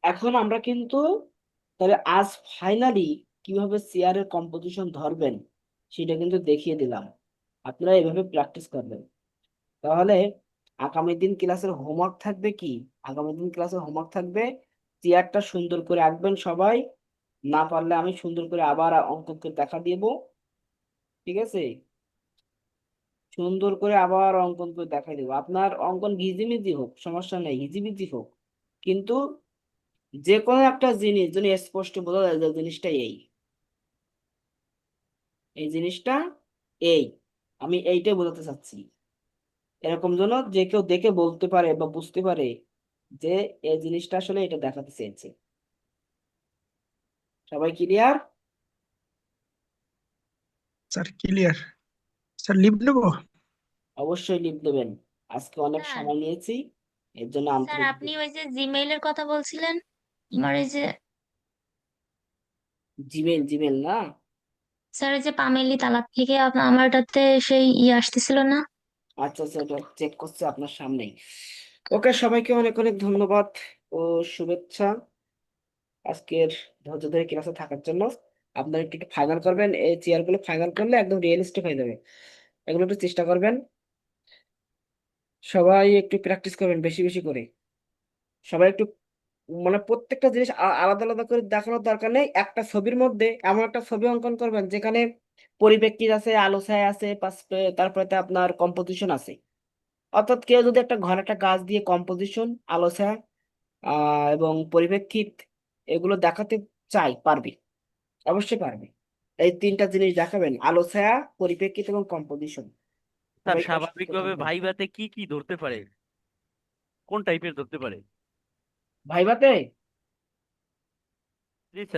এখন আমরা কিন্তু তাহলে আজ ফাইনালি কিভাবে চেয়ারের কম্পোজিশন ধরবেন সেটা কিন্তু দেখিয়ে দিলাম। আপনারা এভাবে প্র্যাকটিস করবেন। তাহলে আগামী দিন ক্লাসের হোমওয়ার্ক থাকবে কি, আগামী দিন ক্লাসের হোমওয়ার্ক থাকবে চেয়ারটা সুন্দর করে আঁকবেন সবাই। না পারলে আমি সুন্দর করে আবার অঙ্কন করে দেখা দিব, ঠিক আছে? সুন্দর করে আবার অঙ্কন করে দেখাই দেবো। আপনার অঙ্কন ঘিজিমিজি হোক সমস্যা নেই, হিজিবিজি হোক, কিন্তু যে কোনো একটা জিনিস যদি স্পষ্ট বোঝা যায় যে জিনিসটা এই, এই জিনিসটা এই, আমি এইটাই বোঝাতে চাচ্ছি। এরকম যেন যে কেউ দেখে বলতে পারে বা বুঝতে পারে যে এই জিনিসটা আসলে এটা দেখাতে চেয়েছে। সবাই clear? Sir clear. Sir leave নেবো? অবশ্যই লিভ দেবেন, আজকে অনেক স্যার সময় নিয়েছি, এর জন্য স্যার আন্তরিক। আপনি ওই যে জিমেইলের কথা বলছিলেন, আমার এই যে জিমেল, জিমেল না? স্যার এই যে পামেলি তালাপ থেকে আমার এটাতে সেই আসতেছিল না। আচ্ছা আচ্ছা, এটা চেক করছে আপনার সামনেই। ওকে, সবাইকে অনেক অনেক ধন্যবাদ ও শুভেচ্ছা আজকের ধৈর্য ধরে ক্লাসে থাকার জন্য। আপনারা একটু একটু ফাইনাল করবেন, এই চেয়ারগুলো ফাইনাল করলে একদম রিয়েলিস্টিক হয়ে যাবে। এগুলো একটু চেষ্টা করবেন, সবাই একটু প্র্যাকটিস করবেন বেশি বেশি করে। সবাই একটু মানে প্রত্যেকটা জিনিস আলাদা আলাদা করে দেখানোর দরকার নেই, একটা ছবির মধ্যে এমন একটা ছবি অঙ্কন করবেন যেখানে পরিপ্রেক্ষিত আছে, আলো ছায়া আছে, তারপরে তো আপনার কম্পোজিশন আছে। অর্থাৎ কেউ যদি একটা ঘরে একটা গাছ দিয়ে কম্পোজিশন, আলো ছায়া এবং পরিপ্রেক্ষিত এগুলো দেখাতে চাই, পারবে, অবশ্যই পারবে। এই তিনটা জিনিস দেখাবেন, আলো ছায়া, পরিপ্রেক্ষিত এবং কম্পোজিশন। স্যার সবাই কষ্ট স্বাভাবিকভাবে করবেন। ভাইভাতে কি কি ধরতে পারে, কোন টাইপের ধরতে পারে? ভাইবাতে জি স্যার।